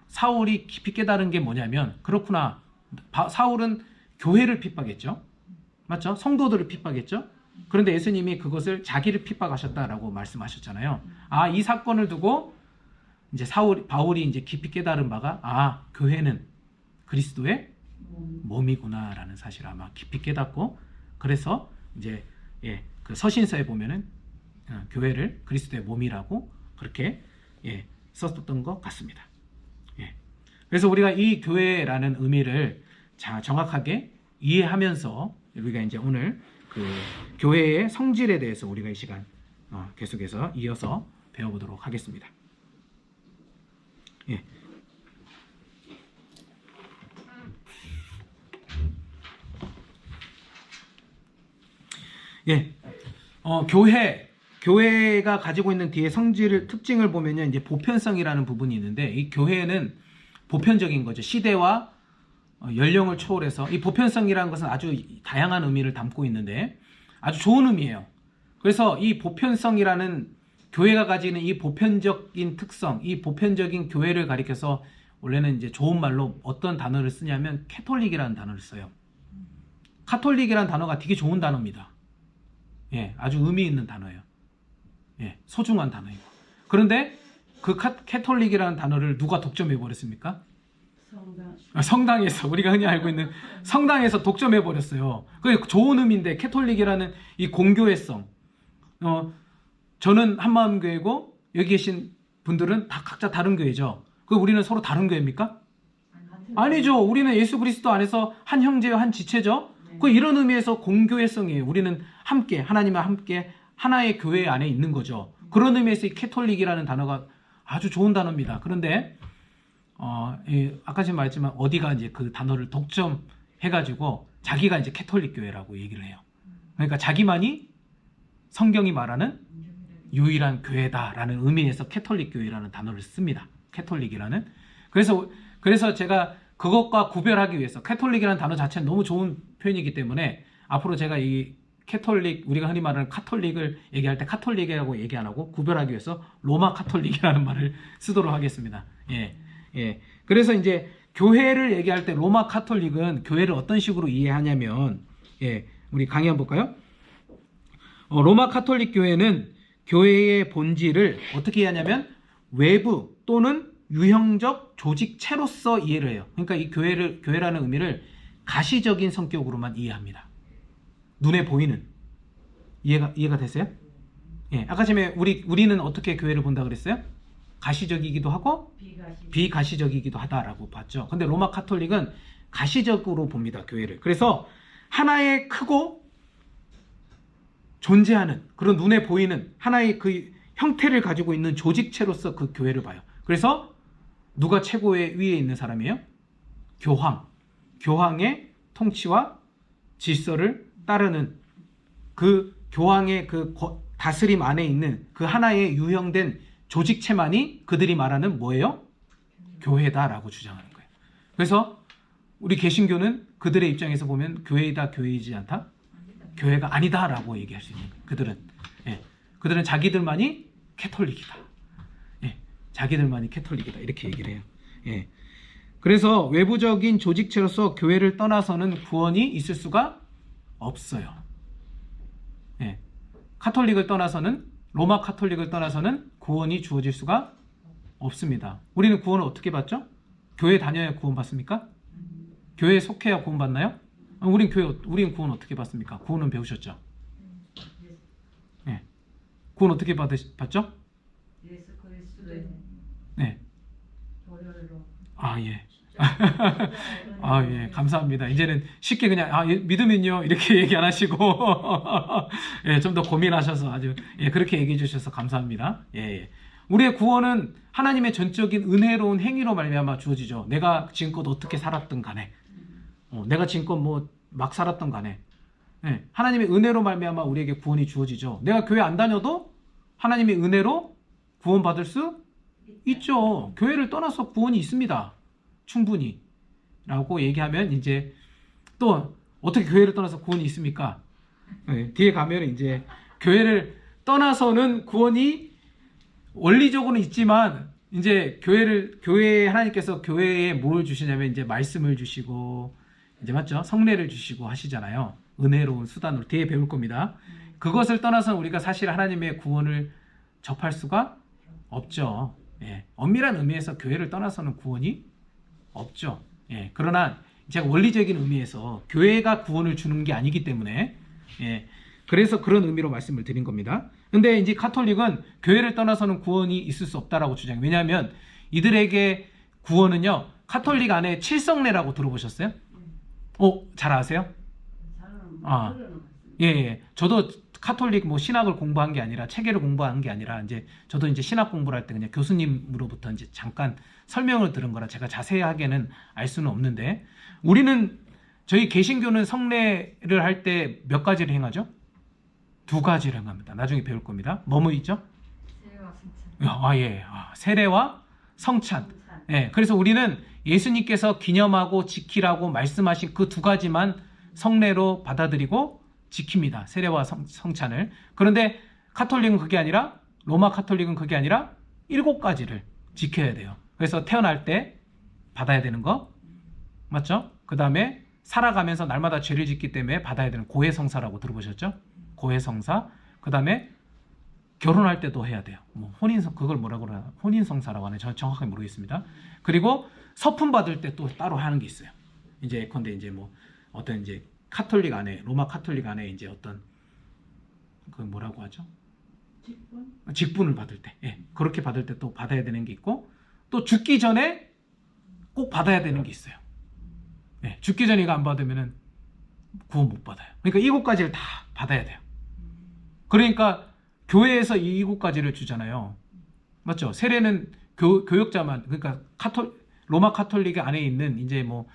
Speaker 1: 사울이 깊이 깨달은 게 뭐냐면, 그렇구나. 사울은 교회를 pit박했죠. 맞죠? 성도들을 핍박했죠. 그런데 예수님이 그것을 자기를 핍박하셨다라고 말씀하셨잖아요. 이 사건을 두고 이제 바울이 이제 깊이 깨달은 바가 교회는 그리스도의 몸이구나라는 사실을 아마 깊이 깨닫고, 그래서 이제 그 서신서에 보면은 교회를 그리스도의 몸이라고 그렇게 썼던 것 같습니다. 그래서 우리가 이 교회라는 의미를 정확하게 이해하면서 우리가 이제 오늘 그 교회의 성질에 대해서 우리가 이 시간 계속해서 이어서 배워보도록 하겠습니다. 교회가 가지고 있는 뒤에 특징을 보면요, 이제 보편성이라는 부분이 있는데, 이 교회는 보편적인 거죠. 시대와 연령을 초월해서. 이 보편성이라는 것은 아주 다양한 의미를 담고 있는데 아주 좋은 의미예요. 그래서 이 보편성이라는, 교회가 가지는 이 보편적인 특성, 이 보편적인 교회를 가리켜서 원래는 이제 좋은 말로 어떤 단어를 쓰냐면 캐톨릭이라는 단어를 써요. 카톨릭이라는 단어가 되게 좋은 단어입니다. 아주 의미 있는 단어예요. 소중한 단어이고. 그런데 그 캐톨릭이라는 단어를 누가 독점해 버렸습니까? 성당에서, 우리가 흔히 알고 있는 성당에서 독점해 버렸어요. 그게 좋은 의미인데, 캐톨릭이라는 이 공교회성. 저는 한마음교회고 여기 계신 분들은 다 각자 다른 교회죠. 그 우리는 서로 다른 교회입니까? 아니죠. 우리는 예수 그리스도 안에서 한 형제요, 한 지체죠. 그 이런 의미에서 공교회성이에요. 우리는 함께, 하나님과 함께 하나의 교회 안에 있는 거죠. 그런 의미에서 이 캐톨릭이라는 단어가 아주 좋은 단어입니다. 그런데 아까 제가 말했지만 어디가 이제 그 단어를 독점해가지고 자기가 이제 캐톨릭 교회라고 얘기를 해요. 그러니까 자기만이 성경이 말하는 유일한 교회다라는 의미에서 캐톨릭 교회라는 단어를 씁니다. 캐톨릭이라는. 그래서 제가 그것과 구별하기 위해서, 캐톨릭이라는 단어 자체는 너무 좋은 표현이기 때문에 앞으로 제가 이 캐톨릭, 우리가 흔히 말하는 카톨릭을 얘기할 때 카톨릭이라고 얘기 안 하고 구별하기 위해서 로마 카톨릭이라는 말을 쓰도록 하겠습니다. 그래서 이제 교회를 얘기할 때 로마 카톨릭은 교회를 어떤 식으로 이해하냐면, 우리 강의 한번 볼까요? 로마 카톨릭 교회는 교회의 본질을 어떻게 이해하냐면 외부 또는 유형적 조직체로서 이해를 해요. 그러니까 이 교회라는 의미를 가시적인 성격으로만 이해합니다. 눈에 보이는. 이해가 됐어요? 아까 전에 우리는 어떻게 교회를 본다 그랬어요? 가시적이기도 하고 비가시적이기도 하다라고 봤죠. 근데 로마 카톨릭은 가시적으로 봅니다, 교회를. 그래서 하나의 크고 존재하는, 그런 눈에 보이는 하나의 그 형태를 가지고 있는 조직체로서 그 교회를 봐요. 그래서 누가 최고의 위에 있는 사람이에요? 교황의 통치와 질서를 따르는 그 교황의 그 다스림 안에 있는 그 하나의 유형된 조직체만이 그들이 말하는 뭐예요? 교회다라고 주장하는 거예요. 그래서 우리 개신교는 그들의 입장에서 보면 교회이다, 교회이지 않다? 교회가 아니다라고 얘기할 수 있는 거예요. 그들은 자기들만이 캐톨릭이다. 자기들만이 캐톨릭이다, 이렇게 얘기를 해요. 그래서 외부적인 조직체로서 교회를 떠나서는 구원이 있을 수가 없어요. 카톨릭을 떠나서는, 로마 카톨릭을 떠나서는 구원이 주어질 수가 없습니다. 우리는 구원을 어떻게 받죠? 교회 다녀야 구원 받습니까? 교회에 속해야 구원 받나요? 우린 구원 어떻게 받습니까? 구원은 배우셨죠? 구원 어떻게 받죠?
Speaker 3: 예수 그리스도의
Speaker 1: 네.
Speaker 3: 보혈로.
Speaker 1: 아, 예, 감사합니다. 이제는 쉽게 그냥, 아, 예, 믿으면요. 이렇게 얘기 안 하시고, 예, 좀 더 고민하셔서 아주, 예, 그렇게 얘기해 주셔서 감사합니다. 예, 예. 우리의 구원은 하나님의 전적인 은혜로운 행위로 말미암아 주어지죠. 내가 지금껏 어떻게 살았든 간에, 내가 지금껏 뭐 막 살았던 간에, 예, 하나님의 은혜로 말미암아 우리에게 구원이 주어지죠. 내가 교회 안 다녀도 하나님의 은혜로 구원받을 수 있죠. 교회를 떠나서 구원이 있습니다. 충분히. 라고 얘기하면 이제 또 어떻게 교회를 떠나서 구원이 있습니까? 네, 뒤에 가면 이제 교회를 떠나서는 구원이 원리적으로는 있지만 이제 교회에 하나님께서 교회에 뭘 주시냐면 이제 말씀을 주시고 이제 맞죠? 성례를 주시고 하시잖아요. 은혜로운 수단으로 뒤에 배울 겁니다. 그것을 떠나서 우리가 사실 하나님의 구원을 접할 수가 없죠. 예, 엄밀한 의미에서 교회를 떠나서는 구원이 없죠. 예, 그러나 제가 원리적인 의미에서 교회가 구원을 주는 게 아니기 때문에 예, 그래서 그런 의미로 말씀을 드린 겁니다. 근데 이제 카톨릭은 교회를 떠나서는 구원이 있을 수 없다라고 주장해요. 왜냐하면 이들에게 구원은요, 카톨릭 안에 칠성례라고 들어보셨어요? 잘 아세요? 아, 예, 예. 저도 카톨릭 뭐 신학을 공부한 게 아니라 체계를 공부한 게 아니라 이제 저도 이제 신학 공부를 할 때 그냥 교수님으로부터 이제 잠깐 설명을 들은 거라 제가 자세하게는 알 수는 없는데 우리는 저희 개신교는 성례를 할 때 몇 가지를 행하죠? 2가지를 행합니다. 나중에 배울 겁니다. 뭐뭐 있죠?
Speaker 3: 세례와 성찬.
Speaker 1: 아, 예. 세례와 성찬. 예. 그래서 우리는 예수님께서 기념하고 지키라고 말씀하신 그 2가지만 성례로 받아들이고 지킵니다. 세례와 성찬을. 그런데 카톨릭은 그게 아니라 로마 카톨릭은 그게 아니라 7가지를 지켜야 돼요. 그래서 태어날 때 받아야 되는 거 맞죠? 그 다음에 살아가면서 날마다 죄를 짓기 때문에 받아야 되는 고해성사라고 들어보셨죠? 고해성사. 그 다음에 결혼할 때도 해야 돼요. 뭐 그걸 뭐라고 그러나 혼인성사라고 하네. 저는 정확하게 모르겠습니다. 그리고 서품 받을 때 또 따로 하는 게 있어요. 이제 예컨대 이제 뭐 어떤 이제 카톨릭 안에 로마 카톨릭 안에 이제 어떤 그 뭐라고 하죠? 직분을 받을 때, 예, 그렇게 받을 때 또 받아야 되는 게 있고 또 죽기 전에 꼭 받아야 되는 게 있어요. 예, 죽기 전에 이거 안 받으면은 구원 못 받아요. 그러니까 7가지를 다 받아야 돼요. 그러니까 교회에서 이 7가지를 주잖아요. 맞죠? 세례는 교역자만, 그러니까 로마 카톨릭 안에 있는 이제 뭐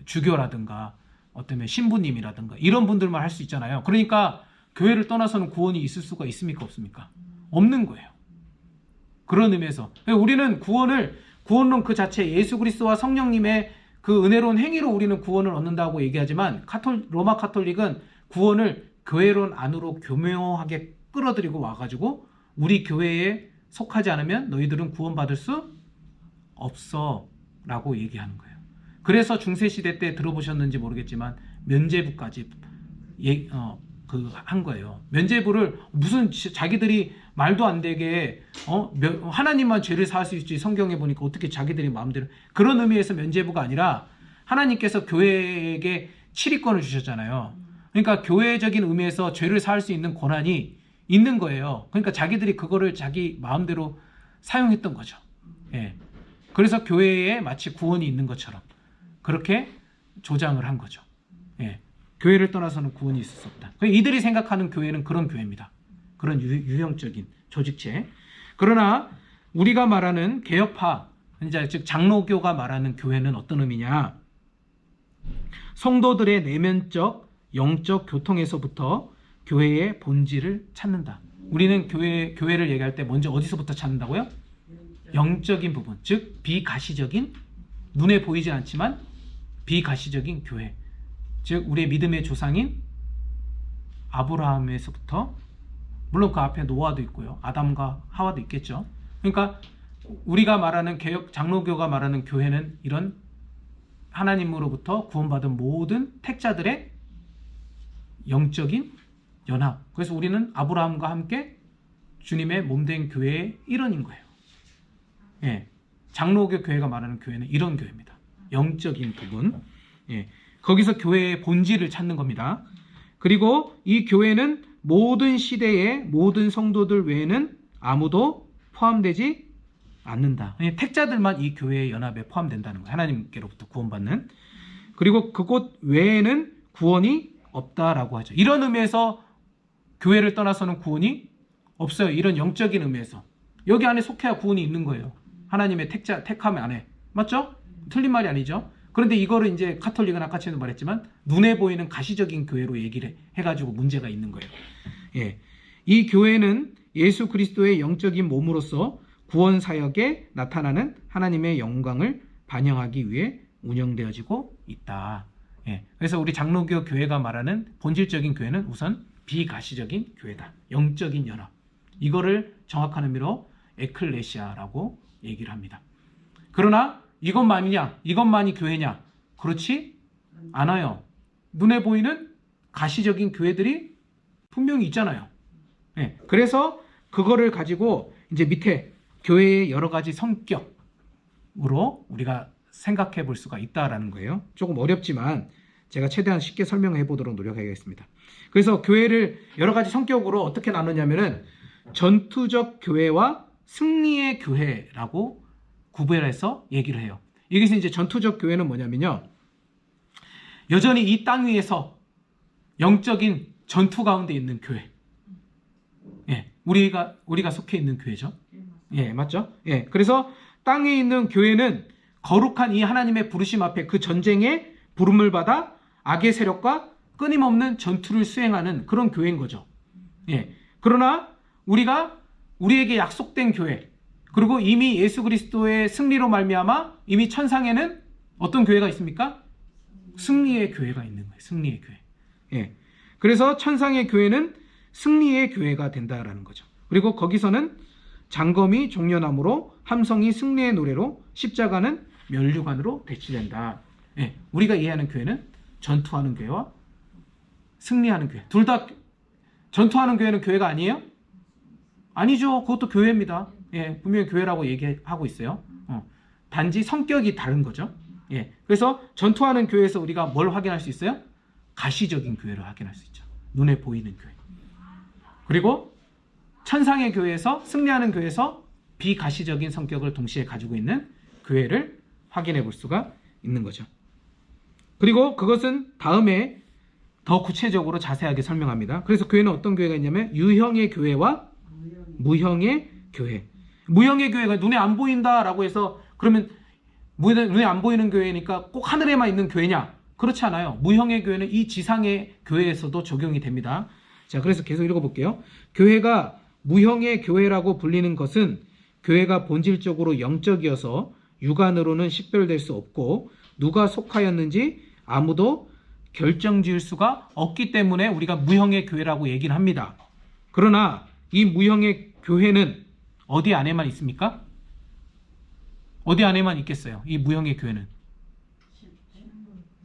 Speaker 1: 주교라든가 어쩌면 신부님이라든가 이런 분들만 할 수 있잖아요. 그러니까 교회를 떠나서는 구원이 있을 수가 있습니까? 없습니까? 없는 거예요. 그런 의미에서 우리는 구원론 그 자체 예수 그리스도와 성령님의 그 은혜로운 행위로 우리는 구원을 얻는다고 얘기하지만 로마 카톨릭은 구원을 교회론 안으로 교묘하게 끌어들이고 와가지고 우리 교회에 속하지 않으면 너희들은 구원받을 수 없어 라고 얘기하는 거예요. 그래서 중세시대 때 들어보셨는지 모르겠지만 면죄부까지 한 거예요. 면죄부를 무슨 자기들이 말도 안 되게 하나님만 죄를 사할 수 있지 성경에 보니까 어떻게 자기들이 마음대로 그런 의미에서 면죄부가 아니라 하나님께서 교회에게 치리권을 주셨잖아요. 그러니까 교회적인 의미에서 죄를 사할 수 있는 권한이 있는 거예요. 그러니까 자기들이 그거를 자기 마음대로 사용했던 거죠. 예. 그래서 교회에 마치 구원이 있는 것처럼 그렇게 조장을 한 거죠. 예. 교회를 떠나서는 구원이 있을 수 없다. 이들이 생각하는 교회는 그런 교회입니다. 그런 유형적인 조직체. 그러나 우리가 말하는 개혁파, 즉 장로교가 말하는 교회는 어떤 의미냐? 성도들의 내면적, 영적 교통에서부터 교회의 본질을 찾는다. 우리는 교회를 얘기할 때 먼저 어디서부터 찾는다고요? 영적인 부분, 즉 비가시적인, 눈에 보이지 않지만 비가시적인 교회. 즉 우리의 믿음의 조상인 아브라함에서부터, 물론 그 앞에 노아도 있고요, 아담과 하와도 있겠죠. 그러니까 우리가 말하는 장로교가 말하는 교회는 이런 하나님으로부터 구원받은 모든 택자들의 영적인 연합. 그래서 우리는 아브라함과 함께 주님의 몸된 교회의 일원인 거예요. 예, 장로교 교회가 말하는 교회는 이런 교회입니다. 영적인 부분. 예, 거기서 교회의 본질을 찾는 겁니다. 그리고 이 교회는 모든 시대의 모든 성도들 외에는 아무도 포함되지 않는다. 택자들만 이 교회의 연합에 포함된다는 거예요. 하나님께로부터 구원받는. 그리고 그곳 외에는 구원이 없다라고 하죠. 이런 의미에서 교회를 떠나서는 구원이 없어요. 이런 영적인 의미에서. 여기 안에 속해야 구원이 있는 거예요. 하나님의 택함 안에. 맞죠? 틀린 말이 아니죠. 그런데 이거를 이제 카톨릭은 아까 전에도 말했지만 눈에 보이는 가시적인 교회로 얘기를 해가지고 문제가 있는 거예요. 예. 이 교회는 예수 그리스도의 영적인 몸으로서 구원 사역에 나타나는 하나님의 영광을 반영하기 위해 운영되어지고 있다. 예. 그래서 우리 장로교 교회가 말하는 본질적인 교회는 우선 비가시적인 교회다. 영적인 연합. 이거를 정확한 의미로 에클레시아라고 얘기를 합니다. 그러나 이것만이냐? 이것만이 교회냐? 그렇지 않아요. 눈에 보이는 가시적인 교회들이 분명히 있잖아요. 네, 그래서 그거를 가지고 이제 밑에 교회의 여러 가지 성격으로 우리가 생각해 볼 수가 있다라는 거예요. 조금 어렵지만 제가 최대한 쉽게 설명해 보도록 노력하겠습니다. 그래서 교회를 여러 가지 성격으로 어떻게 나누냐면은 전투적 교회와 승리의 교회라고 구별해서 얘기를 해요. 여기서 이제 전투적 교회는 뭐냐면요. 여전히 이 땅 위에서 영적인 전투 가운데 있는 교회. 예, 우리가 속해 있는 교회죠. 예, 맞죠? 예, 그래서 땅에 있는 교회는 거룩한 이 하나님의 부르심 앞에 그 전쟁에 부름을 받아 악의 세력과 끊임없는 전투를 수행하는 그런 교회인 거죠. 예, 그러나 우리에게 약속된 교회, 그리고 이미 예수 그리스도의 승리로 말미암아 이미 천상에는 어떤 교회가 있습니까? 승리의 교회가 있는 거예요. 승리의 교회. 예. 그래서 천상의 교회는 승리의 교회가 된다라는 거죠. 그리고 거기서는 장검이 종려나무로 함성이 승리의 노래로 십자가는 면류관으로 배치된다. 예. 우리가 이해하는 교회는 전투하는 교회와 승리하는 교회. 둘 다 전투하는 교회는 교회가 아니에요? 아니죠. 그것도 교회입니다. 예, 분명히 교회라고 얘기하고 있어요. 단지 성격이 다른 거죠. 예, 그래서 전투하는 교회에서 우리가 뭘 확인할 수 있어요? 가시적인 교회를 확인할 수 있죠. 눈에 보이는 교회. 그리고 천상의 교회에서 승리하는 교회에서 비가시적인 성격을 동시에 가지고 있는 교회를 확인해 볼 수가 있는 거죠. 그리고 그것은 다음에 더 구체적으로 자세하게 설명합니다. 그래서 교회는 어떤 교회가 있냐면 유형의 교회와 무형의 교회. 무형의 교회가 눈에 안 보인다라고 해서 그러면 눈에 안 보이는 교회니까 꼭 하늘에만 있는 교회냐? 그렇지 않아요. 무형의 교회는 이 지상의 교회에서도 적용이 됩니다. 자, 그래서 계속 읽어볼게요. 교회가 무형의 교회라고 불리는 것은 교회가 본질적으로 영적이어서 육안으로는 식별될 수 없고 누가 속하였는지 아무도 결정지을 수가 없기 때문에 우리가 무형의 교회라고 얘기를 합니다. 그러나 이 무형의 교회는 어디 안에만 있습니까? 어디 안에만 있겠어요? 이 무형의 교회는.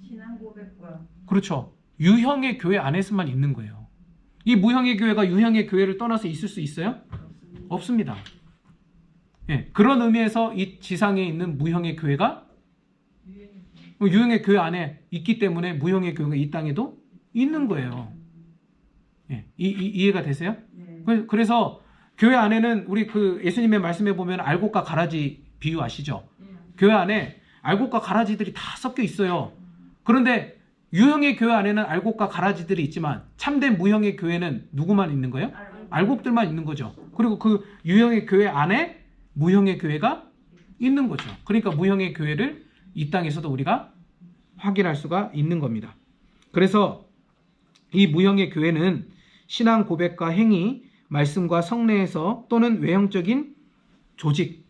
Speaker 3: 신앙 고백과.
Speaker 1: 그렇죠. 유형의 교회 안에서만 있는 거예요. 이 무형의 교회가 유형의 교회를 떠나서 있을 수 있어요? 없습니다. 예, 그런 의미에서 이 지상에 있는 무형의 교회가 유형의 교회 안에 있기 때문에 무형의 교회가 이 땅에도 있는 거예요. 예, 이해가 되세요?
Speaker 3: 네.
Speaker 1: 그래서 교회 안에는 우리 그 예수님의 말씀에 보면 알곡과 가라지 비유 아시죠? 교회 안에 알곡과 가라지들이 다 섞여 있어요. 그런데 유형의 교회 안에는 알곡과 가라지들이 있지만 참된 무형의 교회는 누구만 있는 거예요? 알곡들만 있는 거죠. 그리고 그 유형의 교회 안에 무형의 교회가 있는 거죠. 그러니까 무형의 교회를 이 땅에서도 우리가 확인할 수가 있는 겁니다. 그래서 이 무형의 교회는 신앙 고백과 행위, 말씀과 성례에서 또는 외형적인 조직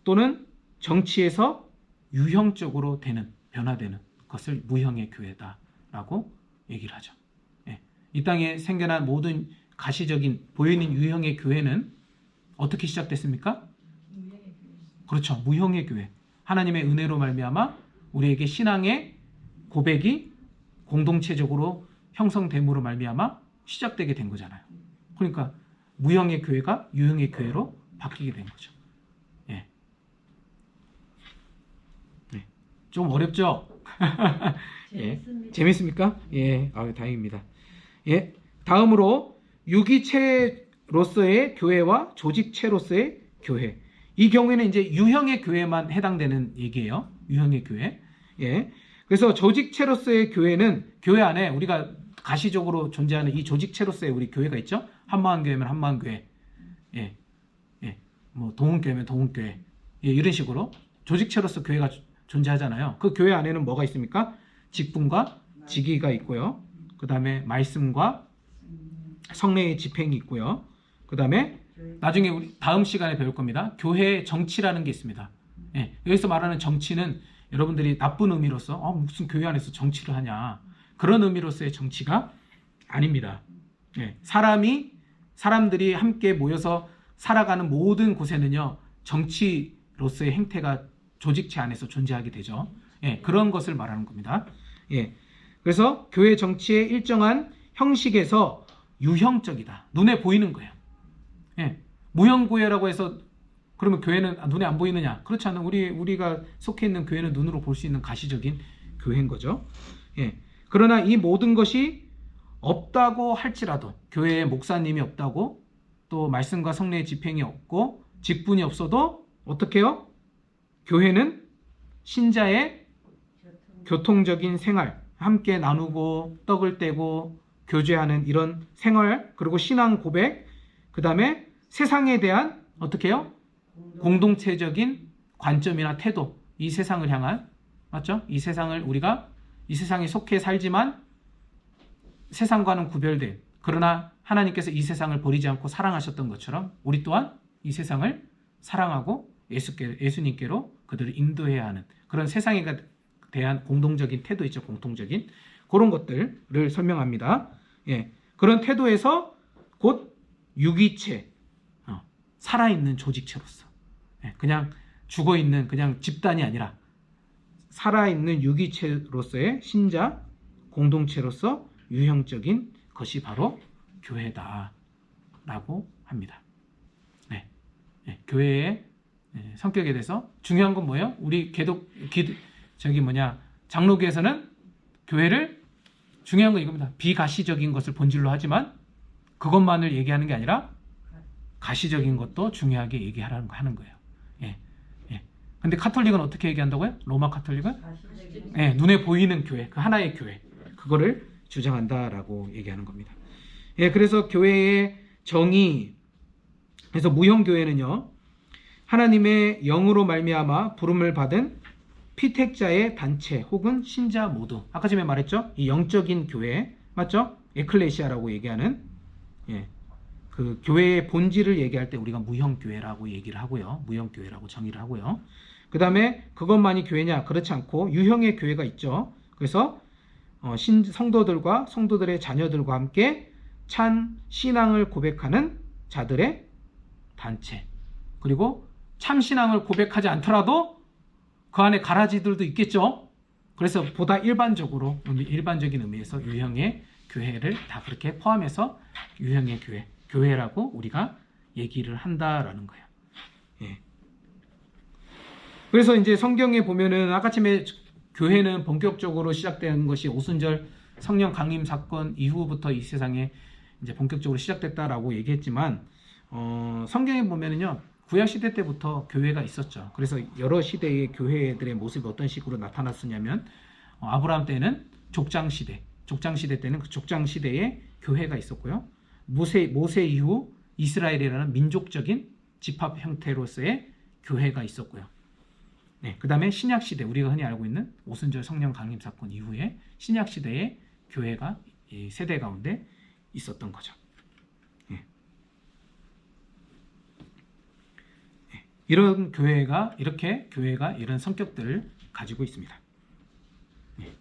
Speaker 1: 또는 정치에서 유형적으로 변화되는 것을 무형의 교회다라고 얘기를 하죠. 예. 이 땅에 생겨난 모든 가시적인 보이는 유형의 교회는 어떻게 시작됐습니까? 그렇죠. 무형의 교회. 하나님의 은혜로 말미암아 우리에게 신앙의 고백이 공동체적으로 형성됨으로 말미암아 시작되게 된 거잖아요. 그러니까 무형의 교회가 유형의 교회로 바뀌게 된 거죠. 예. 네. 좀 어렵죠? 예. 재밌습니까? 예. 다행입니다. 예. 다음으로 유기체로서의 교회와 조직체로서의 교회. 이 경우에는 이제 유형의 교회만 해당되는 얘기예요. 유형의 교회. 예. 그래서 조직체로서의 교회는 교회 안에 우리가 가시적으로 존재하는 이 조직체로서의 우리 교회가 있죠. 한마음교회면 한마음교회. 예. 예. 뭐 동훈교회면 동훈교회. 예, 이런 식으로 조직체로서 교회가 존재하잖아요. 그 교회 안에는 뭐가 있습니까? 직분과 직위가 있고요. 그 다음에 말씀과 성례의 집행이 있고요. 그 다음에 나중에 우리 다음 시간에 배울 겁니다. 교회의 정치라는 게 있습니다. 예, 여기서 말하는 정치는 여러분들이 나쁜 의미로서 무슨 교회 안에서 정치를 하냐 그런 의미로서의 정치가 아닙니다. 예, 사람들이 함께 모여서 살아가는 모든 곳에는요 정치로서의 행태가 조직체 안에서 존재하게 되죠. 예, 그런 것을 말하는 겁니다. 예, 그래서 교회 정치의 일정한 형식에서 유형적이다. 눈에 보이는 거예요. 예, 무형교회라고 해서 그러면 교회는 눈에 안 보이느냐? 그렇지 않아요. 우리가 속해 있는 교회는 눈으로 볼 수 있는 가시적인 교회인 거죠. 예, 그러나 이 모든 것이 없다고 할지라도 교회에 목사님이 없다고 또 말씀과 성례의 집행이 없고 직분이 없어도 어떻게 해요? 교회는 신자의 교통적인 생활, 함께 나누고 떡을 떼고 교제하는 이런 생활, 그리고 신앙 고백, 그 다음에 세상에 대한 어떻게 해요? 공동체적인 관점이나 태도, 이 세상을 향한, 맞죠? 이 세상을 우리가 이 세상에 속해 살지만 세상과는 구별된, 그러나 하나님께서 이 세상을 버리지 않고 사랑하셨던 것처럼 우리 또한 이 세상을 사랑하고 예수님께로 그들을 인도해야 하는 그런 세상에 대한 공동적인 태도 있죠. 공통적인 그런 것들을 설명합니다. 예, 그런 태도에서 곧 유기체, 살아있는 조직체로서, 예, 그냥 죽어있는 그냥 집단이 아니라 살아있는 유기체로서의 신자 공동체로서 유형적인 것이 바로 교회다라고 합니다. 네, 네, 교회의 성격에 대해서 중요한 건 뭐예요? 우리 장로교에서는 교회를 중요한 건 이겁니다. 비가시적인 것을 본질로 하지만 그것만을 얘기하는 게 아니라 가시적인 것도 중요하게 하는 거예요. 예, 예. 근데 카톨릭은 어떻게 얘기한다고요? 로마 카톨릭은? 예, 눈에 보이는 교회, 그 하나의 교회, 그거를 주장한다라고 얘기하는 겁니다. 예, 그래서 교회의 정의, 그래서 무형교회는요, 하나님의 영으로 말미암아 부름을 받은 피택자의 단체 혹은 신자 모두, 아까 전에 말했죠? 이 영적인 교회, 맞죠? 에클레시아라고 얘기하는, 예, 그 교회의 본질을 얘기할 때 우리가 무형교회라고 얘기를 하고요. 무형교회라고 정의를 하고요. 그 다음에 그것만이 교회냐? 그렇지 않고 유형의 교회가 있죠. 그래서 성도들과 성도들의 자녀들과 함께 참 신앙을 고백하는 자들의 단체, 그리고 참 신앙을 고백하지 않더라도 그 안에 가라지들도 있겠죠. 그래서 보다 일반적인 의미에서 유형의 교회를 다 그렇게 포함해서 유형의 교회라고 우리가 얘기를 한다라는 거예요. 예. 그래서 이제 성경에 보면은 아까쯤에 교회는 본격적으로 시작된 것이 오순절 성령 강림 사건 이후부터 이 세상에 이제 본격적으로 시작됐다라고 얘기했지만, 성경에 보면은요, 구약 시대 때부터 교회가 있었죠. 그래서 여러 시대의 교회들의 모습이 어떤 식으로 나타났었냐면, 아브라함 때는 족장 시대 때는 그 족장 시대에 교회가 있었고요. 모세 이후 이스라엘이라는 민족적인 집합 형태로서의 교회가 있었고요. 네, 그 다음에 신약 시대, 우리가 흔히 알고 있는 오순절 성령 강림 사건 이후에 신약 시대의 교회가 이 세대 가운데 있었던 거죠. 네. 네, 이런 교회가 이런 성격들을 가지고 있습니다. 네.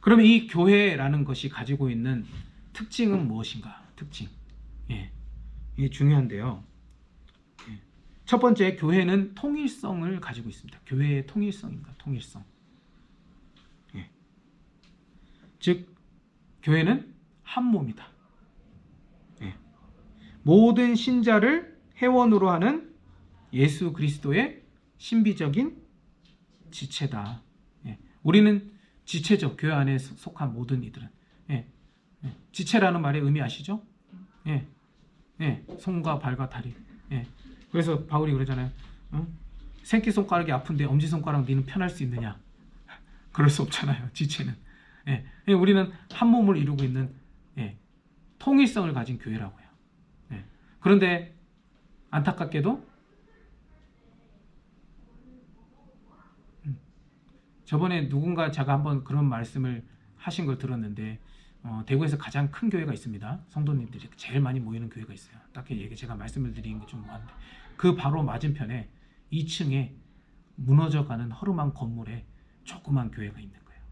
Speaker 1: 그러면 이 교회라는 것이 가지고 있는 특징은 무엇인가? 특징. 예, 이게 중요한데요. 예. 첫 번째, 교회는 통일성을 가지고 있습니다. 교회의 통일성입니다. 통일성. 예. 즉, 교회는 한 몸이다. 예. 모든 신자를 회원으로 하는 예수 그리스도의 신비적인 지체다. 예. 우리는 지체죠. 교회 안에 속한 모든 이들은. 예. 예. 지체라는 말의 의미 아시죠? 예. 예. 손과 발과 다리. 예. 그래서 바울이 그러잖아요. 새끼손가락이 아픈데 엄지손가락 니는 편할 수 있느냐? 그럴 수 없잖아요. 지체는. 예. 우리는 한 몸을 이루고 있는 통일성을 가진 교회라고요. 예. 그런데 안타깝게도 저번에 누군가 제가 한번 그런 말씀을 하신 걸 들었는데 대구에서 가장 큰 교회가 있습니다. 성도님들이 제일 많이 모이는 교회가 있어요. 딱히 제가 말씀을 드리는 게 좀 많은데 그 바로 맞은편에 2층에 무너져가는 허름한 건물에 조그만 교회가 있는 거예요.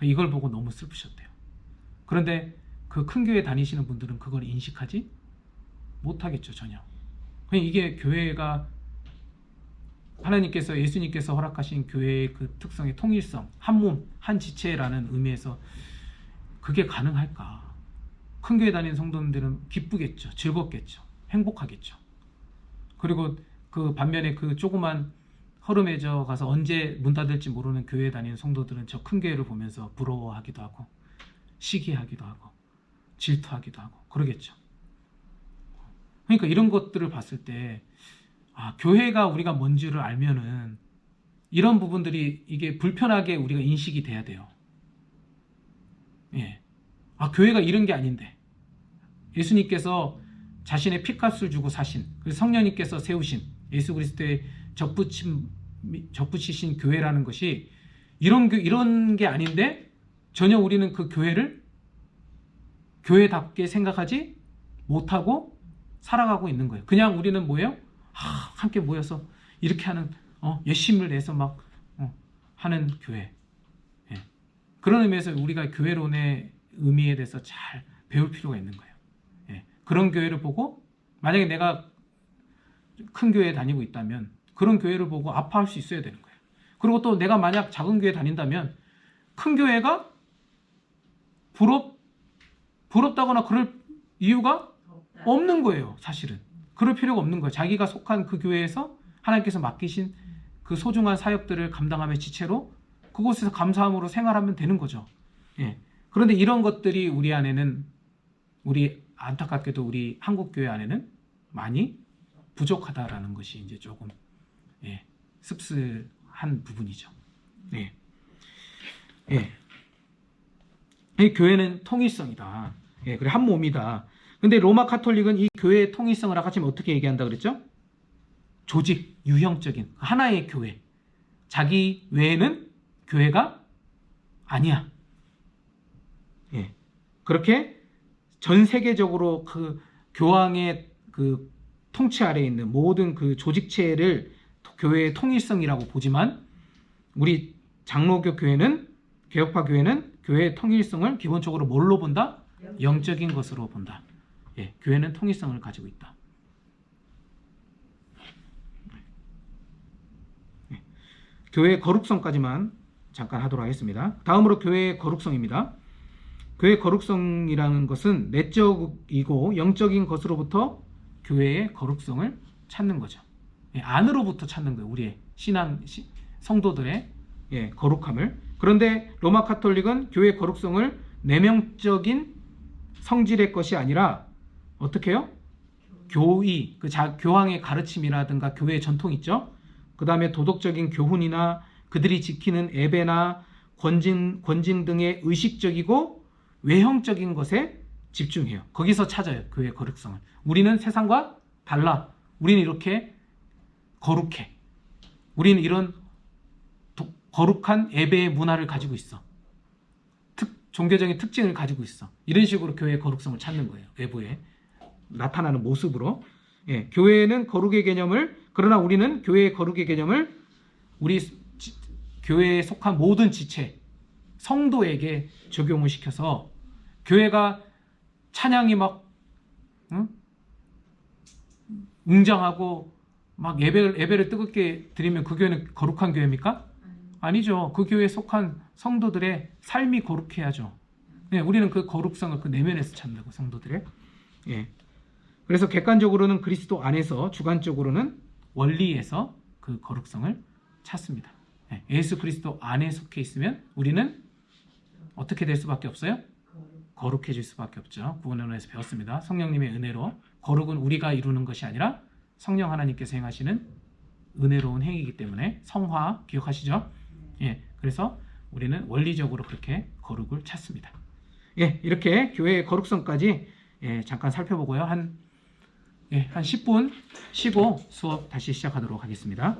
Speaker 1: 이걸 보고 너무 슬프셨대요. 그런데 그 큰 교회 다니시는 분들은 그걸 인식하지 못하겠죠, 전혀. 이게 교회가 하나님께서 예수님께서 허락하신 교회의 그 특성의 통일성, 한 몸, 한 지체라는 의미에서 그게 가능할까? 큰 교회 다니는 성도님들은 기쁘겠죠, 즐겁겠죠, 행복하겠죠. 그리고 그 반면에 그 조그만 허름해져 가서 언제 문 닫을지 모르는 교회에 다니는 성도들은 저 큰 교회를 보면서 부러워하기도 하고 시기하기도 하고 질투하기도 하고 그러겠죠. 그러니까 이런 것들을 봤을 때 교회가 우리가 뭔지를 알면은 이런 부분들이 이게 불편하게 우리가 인식이 돼야 돼요. 예. 교회가 이런 게 아닌데 예수님께서 자신의 피값을 주고 사신 그래서 성령님께서 세우신 예수 그리스도의 접붙이신 교회라는 것이 이런 게 아닌데 전혀 우리는 그 교회를 교회답게 생각하지 못하고 살아가고 있는 거예요. 그냥 우리는 뭐예요? 함께 모여서 이렇게 하는 열심을 내서 막 하는 교회. 예. 그런 의미에서 우리가 교회론의 의미에 대해서 잘 배울 필요가 있는 거예요. 예. 그런 교회를 보고 만약에 내가 큰 교회에 다니고 있다면 그런 교회를 보고 아파할 수 있어야 되는 거예요. 그리고 또 내가 만약 작은 교회에 다닌다면 큰 교회가 부럽다거나 그럴 이유가 없는 거예요. 사실은 그럴 필요가 없는 거예요. 자기가 속한 그 교회에서 하나님께서 맡기신 그 소중한 사역들을 감당하며 지체로 그곳에서 감사함으로 생활하면 되는 거죠. 예. 그런데 이런 것들이 우리 안에는 안타깝게도 우리 한국 교회 안에는 많이 부족하다라는 것이 이제 조금 씁쓸한 부분이죠. 예. 이 교회는 통일성이다. 그래 한 몸이다. 근데 로마 카톨릭은 이 교회의 통일성을 아까 지금 어떻게 얘기한다 그랬죠? 조직, 유형적인 하나의 교회. 자기 외에는 교회가 아니야. 그렇게 전 세계적으로 그 교황의 그 통치 아래에 있는 모든 그 조직체를 교회의 통일성이라고 보지만 우리 장로교 교회는 개혁파 교회는 교회의 통일성을 기본적으로 뭘로 본다? 영적인 것으로 본다. 교회는 통일성을 가지고 있다. 교회의 거룩성까지만 잠깐 하도록 하겠습니다. 다음으로 교회의 거룩성입니다. 교회의 거룩성이라는 것은 내적이고 영적인 것으로부터 교회의 거룩성을 찾는 거죠. 안으로부터 찾는 거예요. 우리의 성도들의 거룩함을. 그런데 로마 카톨릭은 교회의 거룩성을 내면적인 성질의 것이 아니라 어떻게 해요? 교의, 교황의 가르침이라든가 교회의 전통 있죠? 그 다음에 도덕적인 교훈이나 그들이 지키는 예배나 권징 등의 의식적이고 외형적인 것에 집중해요. 거기서 찾아요. 교회의 거룩성을. 우리는 세상과 달라. 우리는 이렇게 거룩해. 우리는 이런 거룩한 예배의 문화를 가지고 있어. 종교적인 특징을 가지고 있어. 이런 식으로 교회의 거룩성을 찾는 거예요. 외부에 나타나는 모습으로. 교회는 거룩의 개념을 그러나 우리는 교회의 거룩의 개념을 우리 교회에 속한 모든 지체 성도에게 적용을 시켜서 교회가 찬양이 막 웅장하고 막 예배를 뜨겁게 드리면 그 교회는 거룩한 교회입니까? 아니죠. 그 교회에 속한 성도들의 삶이 거룩해야죠. 우리는 그 거룩성을 그 내면에서 찾는다고 성도들의. 그래서 객관적으로는 그리스도 안에서 주관적으로는 원리에서 그 거룩성을 찾습니다. 예수 그리스도 안에 속해 있으면 우리는 어떻게 될 수밖에 없어요? 거룩해질 수밖에 없죠. 구원론에서 배웠습니다. 성령님의 은혜로 거룩은 우리가 이루는 것이 아니라 성령 하나님께서 행하시는 은혜로운 행위이기 때문에 성화 기억하시죠? 예, 그래서 우리는 원리적으로 그렇게 거룩을 찾습니다. 예, 이렇게 교회의 거룩성까지 잠깐 살펴보고요. 한 10분 쉬고 수업 다시 시작하도록 하겠습니다.